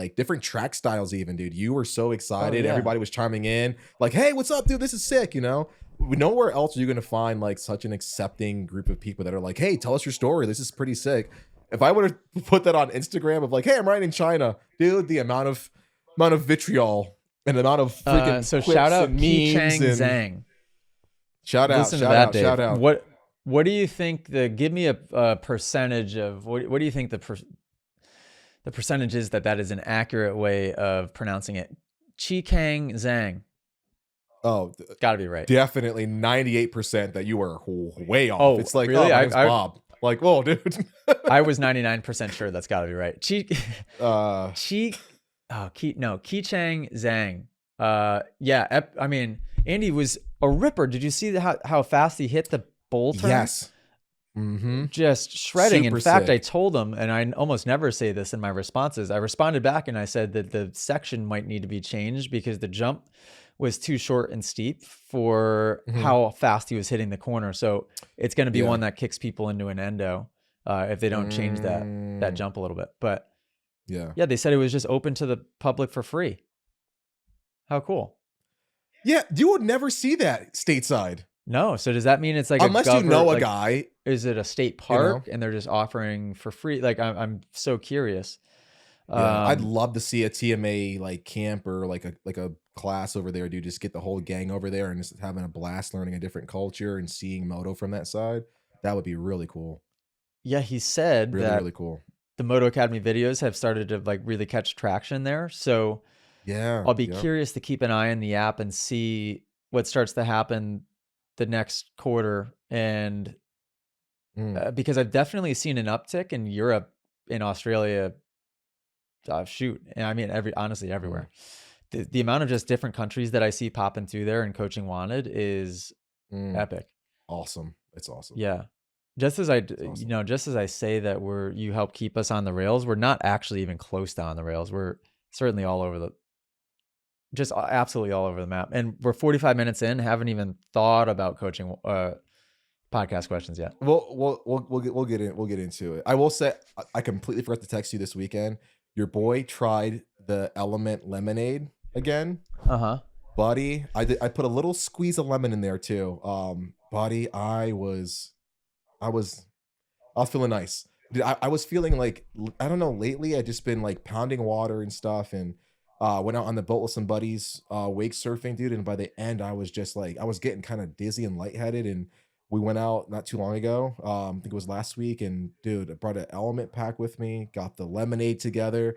track styles, even, dude. You were so Oh excited. yeah, Everybody was chiming in, like, hey, what's up, dude? This is sick, you know? Nowhere else are you gonna find like such an accepting group of people that are like, hey, tell us your story. This is pretty sick. If I would have put that on Instagram of like, hey, I'm riding in China, dude, the amount of vitriol and the amount of freaking So shout quips out and Ki memes Chang and Zhang. shout out, Listen to shout that, out, Dave. shout out. What do you think give me a percentage of what do you think the percentage is that is an accurate way of pronouncing it? Chi Kang Zhang. Oh, Gotta be right. definitely 98% that you are way off. Oh, It's like, really? oh, my name's Bob. Like, whoa, dude. I was 99% sure that's gotta be right. uh, Ki Chang Zhang. Yeah, I mean, Andy was a ripper. Did you see how fast he hit the bowl turn? yes. Mm-hmm. Just shredding. Super In fact, sick. I told him, and I almost never say this in my responses, I responded back and I said that the section might need to be changed because the jump was too short and steep for how fast he was hitting the corner. So it's going to be one that kicks people into an endo if they don't change that jump a little bit. But yeah, they said it was just open to the public for free. How cool. Yeah, you would never see that stateside. No. So does that mean it's like unless you know a guy? Is it a state park and they're just offering for free? Like I'm so curious. Yeah, I'd love to see a TMA like camp or like a class over there, dude. Just get the whole gang over there and just having a blast, learning a different culture and seeing Moto from that side. That would be really cool. Yeah, he said really cool. The Moto Academy videos have started to like really catch traction there. So yeah, I'll be curious to keep an eye on the app and see what starts to happen the next quarter. And because I've definitely seen an uptick in Europe, in Australia. Shoot, and I mean honestly everywhere. The amount of just different countries that I see popping through there and Coaching Wanted is epic. Awesome. It's awesome. Yeah. Just as just as I say that you help keep us on the rails, we're not actually even close to on the rails. We're certainly just absolutely all over the map. And we're 45 minutes in, haven't even thought about coaching podcast questions yet. We'll get into it. I will say I completely forgot to text you this weekend. Your boy tried the LMNT lemonade again. Buddy, I put a little squeeze of lemon in there too. Buddy, I was feeling nice. Dude, I was feeling like, I don't know, lately I just been like pounding water and stuff, and went out on the boat with some buddies, wake surfing, dude, and by the end I was just like, I was getting kind of dizzy and lightheaded, and we went out not too long ago. I think it was last week, and dude, I brought an LMNT pack with me, got the lemonade together.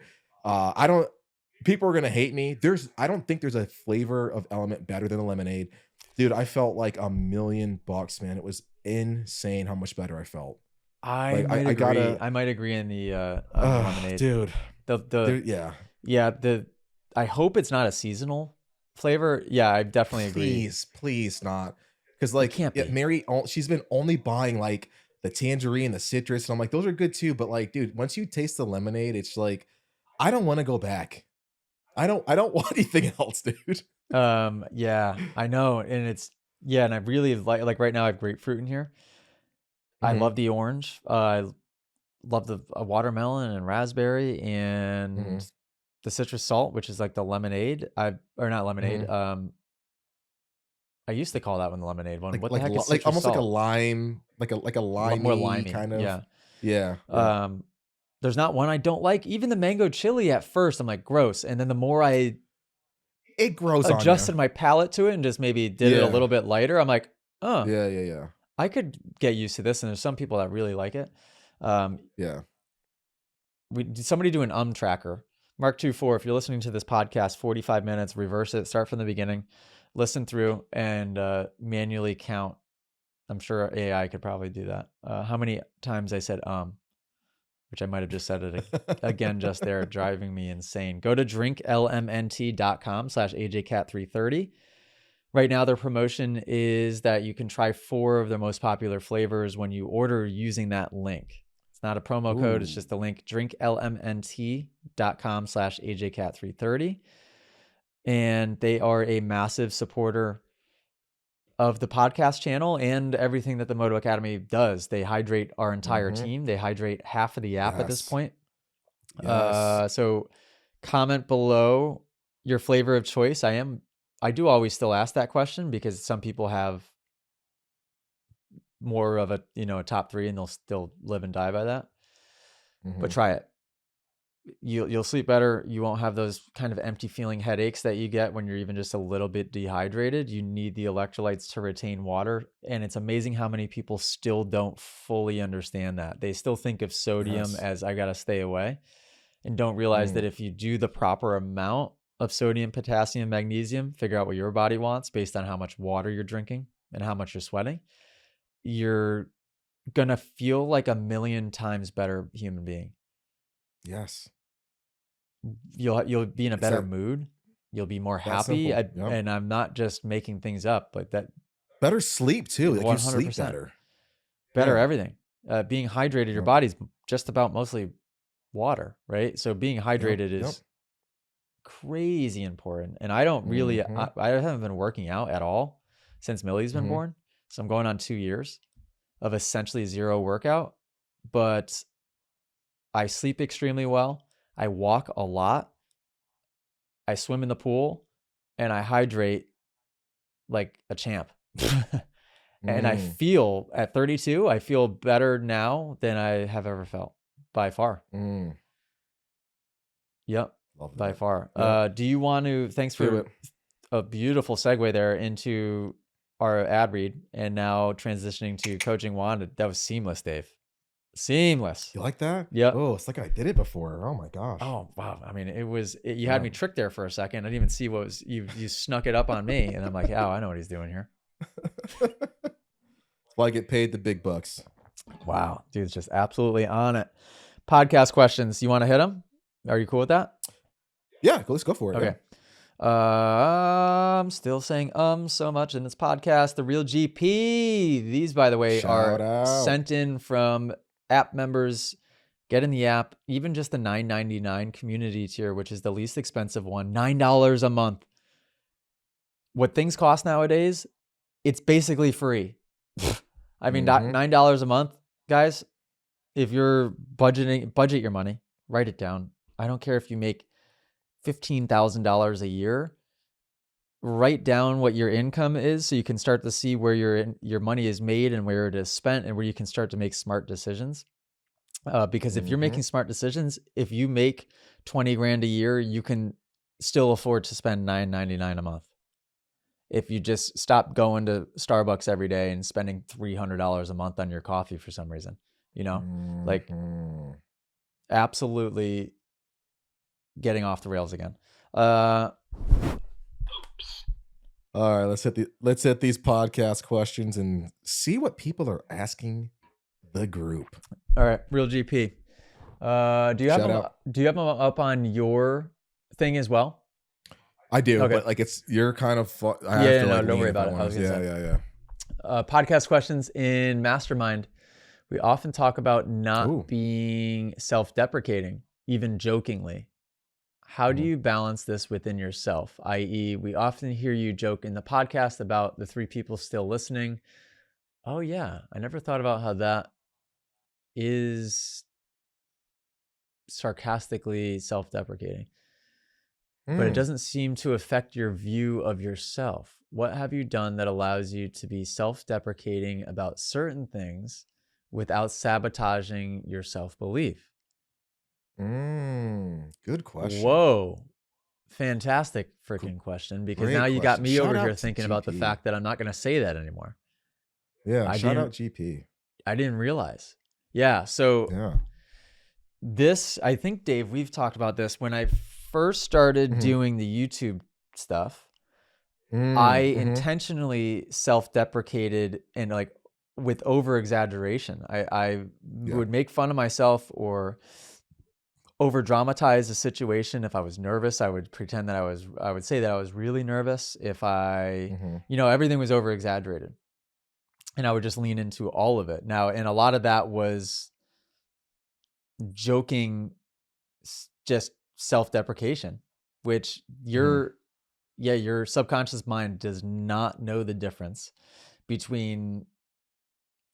People are gonna hate me. I don't think there's a flavor of LMNT better than the lemonade. Dude, I felt like $1,000,000, man. It was insane how much better I felt. I might agree in the lemonade. Dude. I hope it's not a seasonal flavor. Yeah, I definitely agree. Please not. Because like Mary, she's been only buying like the tangerine, the citrus, and I'm like, those are good too. But like, dude, once you taste the lemonade, it's like, I don't want to go back. I don't want anything else, dude. Yeah, I know, and and I really like right now I have grapefruit in here. I love the orange. I love the watermelon and raspberry and the citrus salt, which is like the lemonade. Not lemonade. I used to call that one the lemonade one. What the heck is citrus almost salt? like a lime, like a limey, more limey kind of. Yeah. Yeah. There's not one I don't like. Even the mango chili at first, I'm like gross, and then the more it grows adjusted my palate to it and just maybe did it a little bit lighter, I'm like, oh yeah. I could get used to this, and there's some people that really like it. Somebody do an tracker. Mark 2.4, if you're listening to this podcast 45 minutes, reverse it, start from the beginning, listen through, and manually count. I'm sure AI could probably do that. How many times I said which I might have just said it again just there, driving me insane. Go to drinklmnt.com/AJCat330. Right now, their promotion is that you can try 4 of their most popular flavors when you order using that link. It's not a promo code. It's just the link, drinklmnt.com/AJCat330. And they are a massive supporter of the podcast channel and everything that the Moto Academy does. They hydrate our entire team. They hydrate half of the app at this point. So comment below your flavor of choice. I do always still ask that question because some people have more of a top 3 and they'll still live and die by that. But try it. you'll sleep better. You won't have those kind of empty feeling headaches that you get when you're even just a little bit dehydrated. You need the electrolytes to retain water. And it's amazing how many people still don't fully understand that. They still think of sodium Yes. as I got to stay away, and don't realize that if you do the proper amount of sodium, potassium, magnesium, figure out what your body wants based on how much water you're drinking and how much you're sweating, you're going to feel like a million times better human being. Yes. You'll be in a It's better that mood. You'll be more that happy. simple. Yep. And I'm not just making things up, but that Better sleep too. Like you sleep 100% better. better Yeah. everything. Being hydrated, your body's just about mostly water, right? So being hydrated is crazy important. And I don't really, I haven't been working out at all since Millie's been born. So I'm going on 2 years of essentially zero workout, but I sleep extremely well. I walk a lot. I swim in the pool, and I hydrate like a champ. And I feel at 32, I feel better now than I have ever felt by far. Yep. Love By that. far. Yep. Do you want to, thanks for a beautiful segue there into our ad read and now transitioning to coaching Wanda. That was seamless, Dave. Seamless. You like that? Yep. Oh, it's like I did it before. Oh my gosh. Oh, wow. I mean, you had me tricked there for a second. I didn't even see what was, you snuck it up on me. And I'm like, oh, I know what he's doing here. That's why I get paid the big bucks. Wow. Dude's just absolutely on it. Podcast questions. You want to hit them? Are you cool with that? Yeah, let's go for it. Okay. I'm still saying so much in this podcast. The Real GP. These, by the way, are sent in from app members. Get in the app, even just the $9.99 community tier, which is the least expensive one, $9 a month. What things cost nowadays, it's basically free. I mean, $9 a month, guys. If you're budget your money, write it down. I don't care if you make $15,000 a year. Write down what your income is so you can start to see where your money is made and where it is spent and where you can start to make smart decisions. Because if you're making smart decisions, if you make 20 grand a year, you can still afford to spend $9.99 a month. If you just stop going to Starbucks every day and spending $300 a month on your coffee for some reason, like absolutely getting off the rails again. All right, let's hit these podcast questions and see what people are asking the group. All right, Real GP. Do you have them up on your thing as well? I do, but like you're kind of don't worry about it. I was gonna say. Podcast questions in Mastermind. We often talk about not being self-deprecating, even jokingly. How do you balance this within yourself? I.e., we often hear you joke in the podcast about the 3 people still listening. Oh yeah, I never thought about how that is sarcastically self-deprecating. But it doesn't seem to affect your view of yourself. What have you done that allows you to be self-deprecating about certain things without sabotaging your self-belief? Good question. Whoa. Fantastic freaking question, because now you got me over here thinking about the fact that I'm not going to say that anymore. Yeah, shout out GP. I didn't realize. Yeah, so this, I think, Dave, we've talked about this. When I first started doing the YouTube stuff, I intentionally self-deprecated and like with over-exaggeration. I would make fun of myself or over-dramatize a situation. If I was nervous, I would pretend that I would say that I was really nervous. If everything was over-exaggerated. And I would just lean into all of it. Now, and a lot of that was joking, just self-deprecation, which your subconscious mind does not know the difference between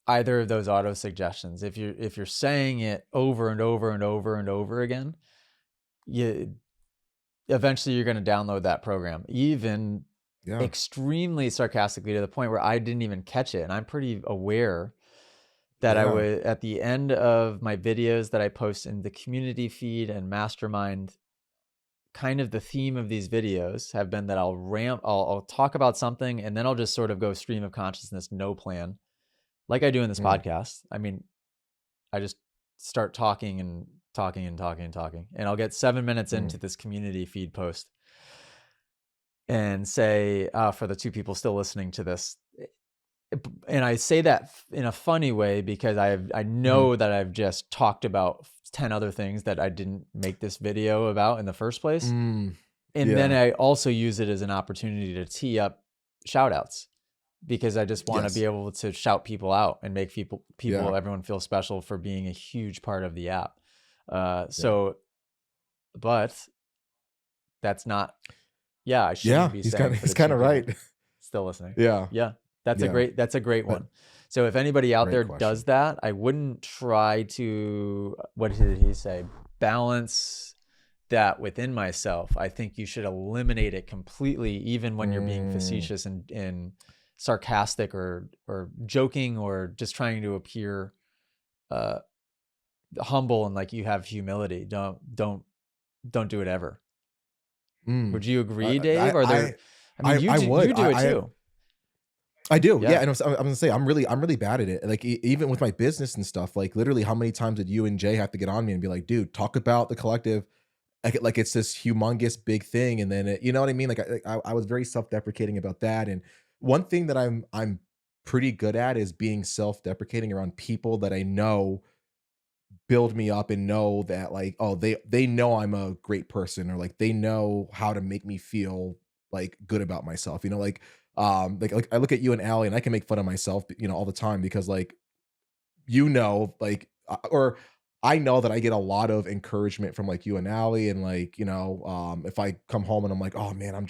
either of those auto suggestions. If you're saying it over and over and over and over again, eventually you're going to download that program, even extremely sarcastically, to the point where I didn't even catch it. And I'm pretty aware that I Yeah. would, at the end of my videos that I post in the community feed and mastermind, kind of the theme of these videos have been that I'll talk about something and then I'll just sort of go stream of consciousness, no plan, like I do in this Mm, podcast. I mean, I just start talking and talking and talking and talking, and I'll get 7 minutes into mm, this community feed post and say, for the 2 people still listening to this, and I say that in a funny way because I mhm, know that I've just talked about 10 other things that I didn't make this video about in the first place. mm. And then Yeah. I also use it as an opportunity to tee up shout outs because I just want to be Yes. able to shout people out and make Yeah. everyone feel special for being a huge part of the app. Yeah. So, but that's not, yeah, I shouldn't Yeah. be He's saying kind of for he's the 2 kind of people right. still listening. Yeah. Yeah, Yeah. that's a great But one. So if anybody out great there question. does that, I wouldn't try to, what did he say? Balance that within myself. I think you should eliminate it completely, even when you're being Mm, facetious and sarcastic or joking or just trying to appear uh, humble and like you have humility. Don't do it ever. mm. Would you agree, Dave? Are there? I I mean, I would. you do it too. I do. Yeah. Yeah. And I'm gonna say I'm really bad at it. Like even with my business and stuff. Like literally, how many times did you and Jay have to get on me and be like, "Dude, talk about the collective like it's this humongous big thing," and then you know what I mean? Like I was very self-deprecating about that. And one thing that I'm pretty good at is being self-deprecating around people that I know build me up and know that like, oh, they know I'm a great person, or like they know how to make me feel like good about myself. You know, like I look at you and Allie and I can make fun of myself, you know, all the time because like you know, like, or I know that I get a lot of encouragement from like you and Allie, and like, you know, if I come home and I'm like, oh man, I'm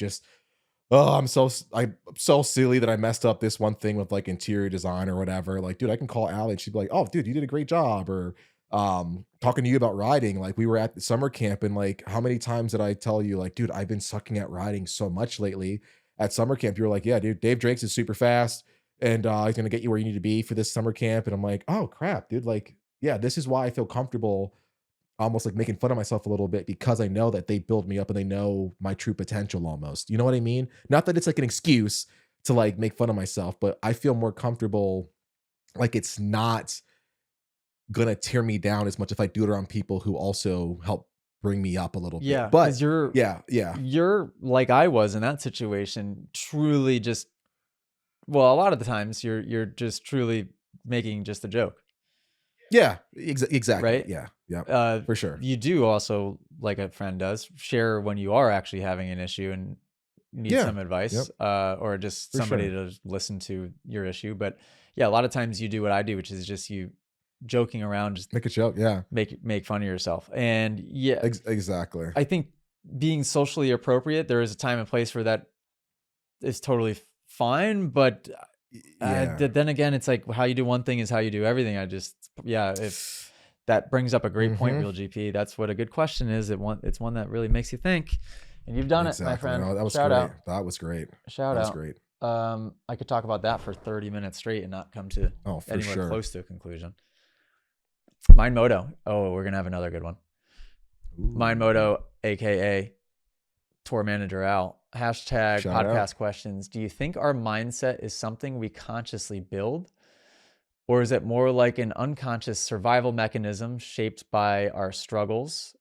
so silly that I messed up this one thing with like interior design or whatever. Like, dude, I can call Allie and she'd be like, oh, dude, you did a great job. Or talking to you about riding. Like we were at the summer camp and like how many times did I tell you, like, dude, I've been sucking at riding so much lately at summer camp. You were like, yeah, dude, Dave Drakes is super fast and he's gonna get you where you need to be for this summer camp. And I'm like, oh crap, dude, like, yeah, this is why I feel comfortable almost like making fun of myself a little bit because I know that they build me up and they know my true potential almost. You know what I mean? Not that it's like an excuse to like make fun of myself, but I feel more comfortable like it's not gonna tear me down as much if I do it around people who also help bring me up a little bit. Yeah, because But yeah, yeah. you're like I was in that situation, truly just, well, a lot of the times you're just truly making just a joke, Yeah, exactly. right? Yeah, yeah, Uh, for sure. you do also, like a friend does, share when you are actually having an issue and need Yeah, some yep, advice, or just for somebody sure. to listen to your issue. But yeah, a lot of times you do what I do, which is just you joking around, just Make a joke. Yeah, make fun of yourself. And yeah, exactly. I think being socially appropriate, there is a time and place for that is totally fine. But Yeah. then again, it's like how you do one thing is how you do everything. I just, yeah, if that brings up a great point, Hmm. Real GP. That's what a good question is. It's one that really makes you think, and you've done it, my Exactly. friend. No, that was Shout great. out, That was great. shout That was out. great. I could talk about that for 30 minutes straight and not come to Oh, for anywhere sure. close to a conclusion. Mind Moto. Oh, we're gonna have another good one. Mind Ooh. Moto, aka Tour Manager Al. Hashtag Shout out. podcast questions. Do you think our mindset is something we consciously build? Or is it more like an unconscious survival mechanism shaped by our struggles?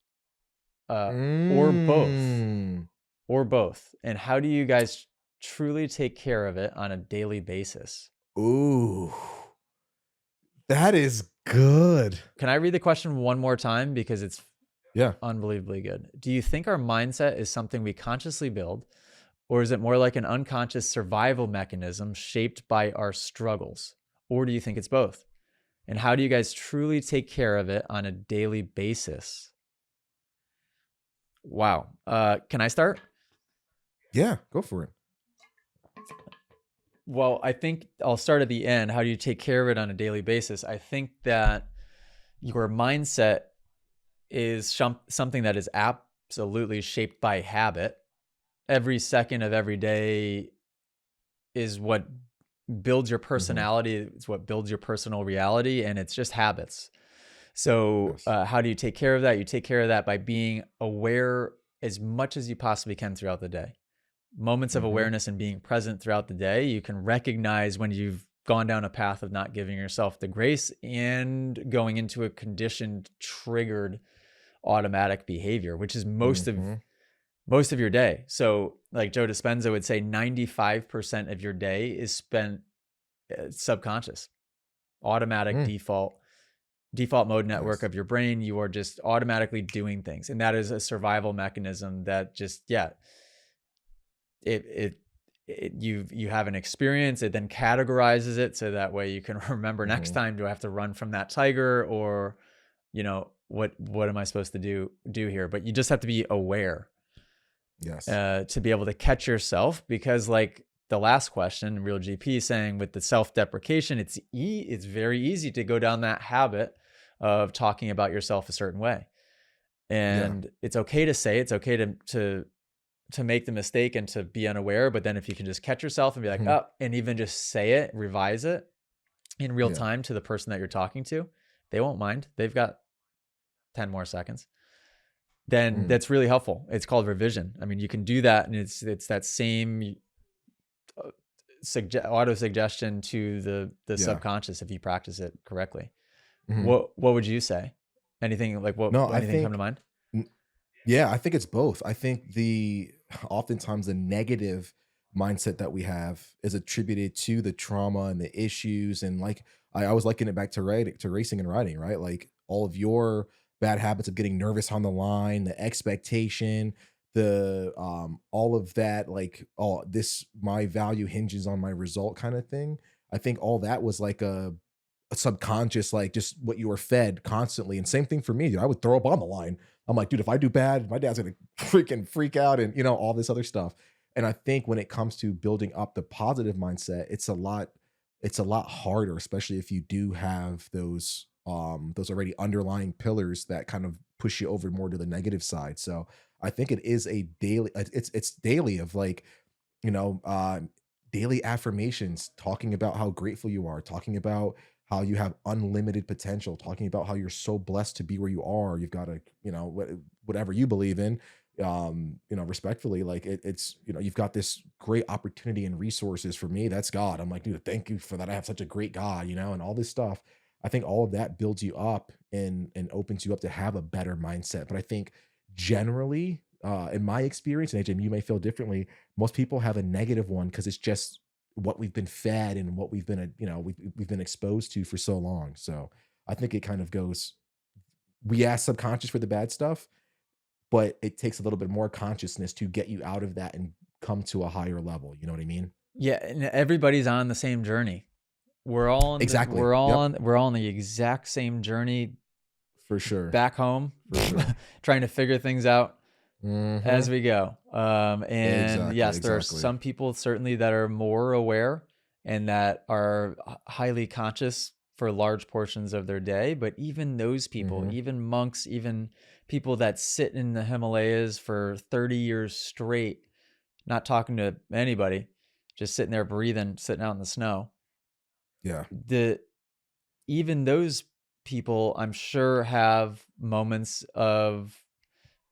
Uh, or both? Mm. Or both? And how do you guys truly take care of it on a daily basis? Ooh. That is good. Can I read the question one more time because it's Yeah. unbelievably good? Do you think our mindset is something we consciously build, or is it more like an unconscious survival mechanism shaped by our struggles? Or do you think it's both? And how do you guys truly take care of it on a daily basis? Wow. Can I start? Yeah. Go for it. Well, I think I'll start at the end. How do you take care of it on a daily basis? I think that your mindset is something that is absolutely shaped by habit. Every second of every day is what builds your Mhm. personality. It's what builds your personal reality, and it's just habits. So Yes. how do you take care of that? You take care of that by being aware as much as you possibly can throughout the day. Moments of Mhm. awareness and being present throughout the day. You can recognize when you've gone down a path of not giving yourself the grace and going into a conditioned, triggered automatic behavior, which is Mhm. most of your day. So like Joe Dispenza would say 95% of your day is spent subconscious, automatic Mm. default mode network Yes. of your brain. You are just automatically doing things. And that is a survival mechanism that just, yeah, it, it, you have an experience, it then categorizes it so that way you can remember next Mhm. time, do I have to run from that tiger, or what am I supposed to do here? But you just have to be aware Yes. to be able to catch yourself, because like the last question, Real GP saying with the self-deprecation, it's very easy to go down that habit of talking about yourself a certain way. Yeah. And it's okay to say, it's okay to make the mistake and to be unaware, but then if you can just catch yourself and be like, Mhm. oh, and even just say it, revise it in real Yeah. time to the person that you're talking to, they won't mind. They've got 10 more seconds. Then Mm. that's really helpful. It's called revision. I mean, you can do that, and it's that same auto suggestion to the Yeah. subconscious if you practice it correctly. Mhm. What would you say? Anything like what No, I anything come to think mind? n yeah, I think it's both. I think the oftentimes the negative mindset that we have is attributed to the trauma and the issues, and like I always liken it back to racing and riding, right? Like all of your bad habits of getting nervous on the line, the expectation, the all of that, like, oh, this my value hinges on my result kind of thing. I think all that was like a subconscious, like just what you were fed constantly. And same thing for me, dude. I would throw up on the line. I'm like, dude, if I do bad, my dad's gonna freaking freak out and all this other stuff. And I think when it comes to building up the positive mindset, it's a lot harder, especially if you do have those already underlying pillars that kind of push you over more to the negative side. So I think it is a daily it's daily of like, you know, daily affirmations, talking about how grateful you are, talking about how you have unlimited potential, talking about how you're so blessed to be where you are. You've got to, whatever you believe in, respectfully, like it's, you've got this great opportunity and resources. For me, that's God. I'm like, dude, thank you for that. I have such a great God, and all this stuff. I think all of that builds you up and opens you up to have a better mindset. But I think generally, in my experience, and AJ, you may feel differently, most people have a negative one because it's just what we've been fed and what we've been, we've been exposed to for so long. So I think it kind of goes, we ask subconscious for the bad stuff, but it takes a little bit more consciousness to get you out of that and come to a higher level. You know what I mean? Yeah, and everybody's on the same journey. We're all on the Exactly. Yep. we're all on the exact same journey For sure. back home, For sure. trying to figure things out Hmm. as we go. And Exactly. yes, there are Exactly. some people certainly that are more aware and that are highly conscious for large portions of their day. But even those people, Hmm. even monks, even people that sit in the Himalayas for 30 years straight, not talking to anybody, just sitting there breathing, sitting out in the snow. Yeah. The even those people, I'm sure, have moments of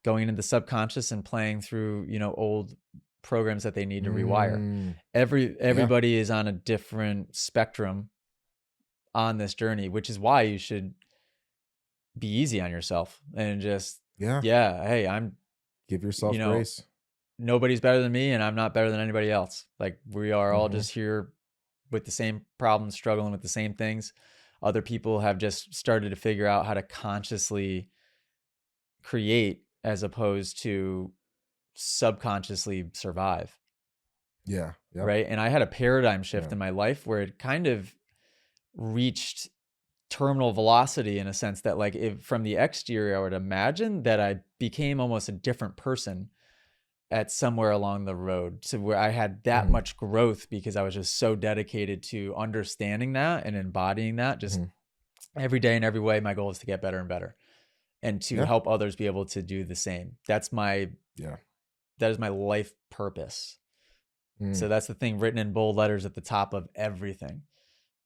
going into the subconscious and playing through, old programs that they need to rewire. Mm, yeah. Everybody is on a different spectrum on this journey, which is why you should be easy on yourself and just, Yeah. yeah, hey, I'm, Give you yourself know, grace. nobody's better than me and I'm not better than anybody else. Like we are all Hmm. just here with the same problems, struggling with the same things. Other people have just started to figure out how to consciously create as opposed to subconsciously survive. Yeah. Yep. Right. And I had a paradigm shift Yeah. in my life where it kind of reached terminal velocity in a sense that, like, if from the exterior, I would imagine that I became almost a different person at somewhere along the road to where I had that Hmm. much growth because I was just so dedicated to understanding that and embodying that just Hmm. every day in every way. My goal is to get better and better and to Yeah. help others be able to do the same. Yeah. That is my life purpose. So that's the thing written in bold letters at the top of everything.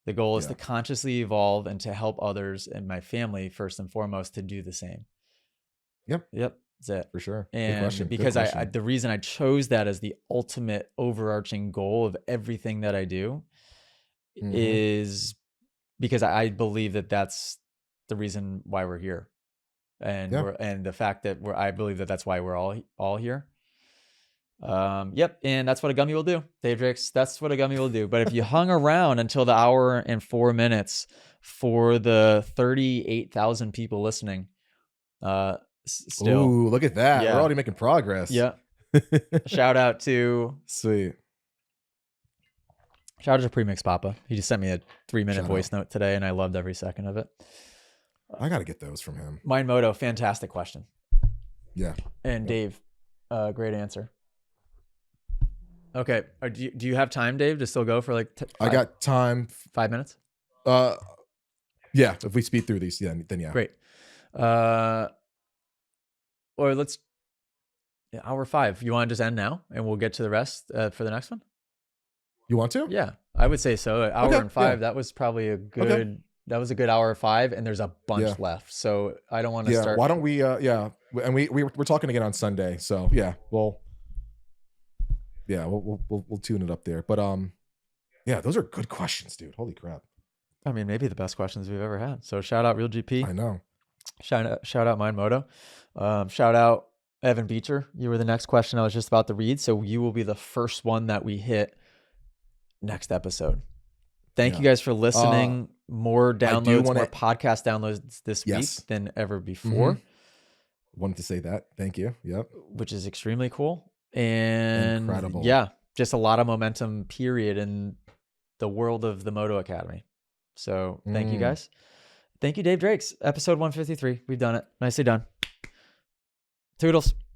The goal is to consciously evolve and to help others and my family, first and foremost, to do the same. Yep. That's it. For sure. And good question. because Good question. the reason I chose that as the ultimate overarching goal of everything that I do is because I believe that that's the reason why we're here. And and the fact that I believe that that's why we're all here. Yep. And that's what a gummy will do, Dave Drix. That's what a gummy will do. But if you hung around until the hour and 4 minutes for the 38,000 people listening, still. Ooh, look at that. We're already making progress. Yeah. Shout out to Sweet. Shout out to Premix Papa. He just sent me a 3-minute voice note today, and I loved every second of it. I got to get those from him. Mind Moto, fantastic question. Yeah. And Dave, great answer. Okay. Do you have time, Dave, to still go for like I got time. 5 minutes? Yeah. If we speed through these, then yeah. Great. Or let's hour 5. You want to just end now and we'll get to the rest for the next one? You want to? Yeah, I would say so. Hour and 5. That was probably a good. That was a good hour 5, and there's a bunch left. So I don't want to start. Why don't we? And we're talking again on Sunday. So we'll tune it up there. But those are good questions, dude. Holy crap. I mean, maybe the best questions we've ever had. So shout out Real GP. I know. Shout out Mind Moto. Shout out Evan Beecher. You were the next question I was just about to read. So you will be the first one that we hit next episode. Thank you guys for listening. More downloads, more podcast downloads this week than ever before. Wanted to say that. Thank you. Yep. Which is extremely cool. And incredible. Yeah, just a lot of momentum, period, in the world of the Moto Academy. So thank you guys. Thank you, Dave Drakes. Episode 153. We've done it. Nicely done. Toodles.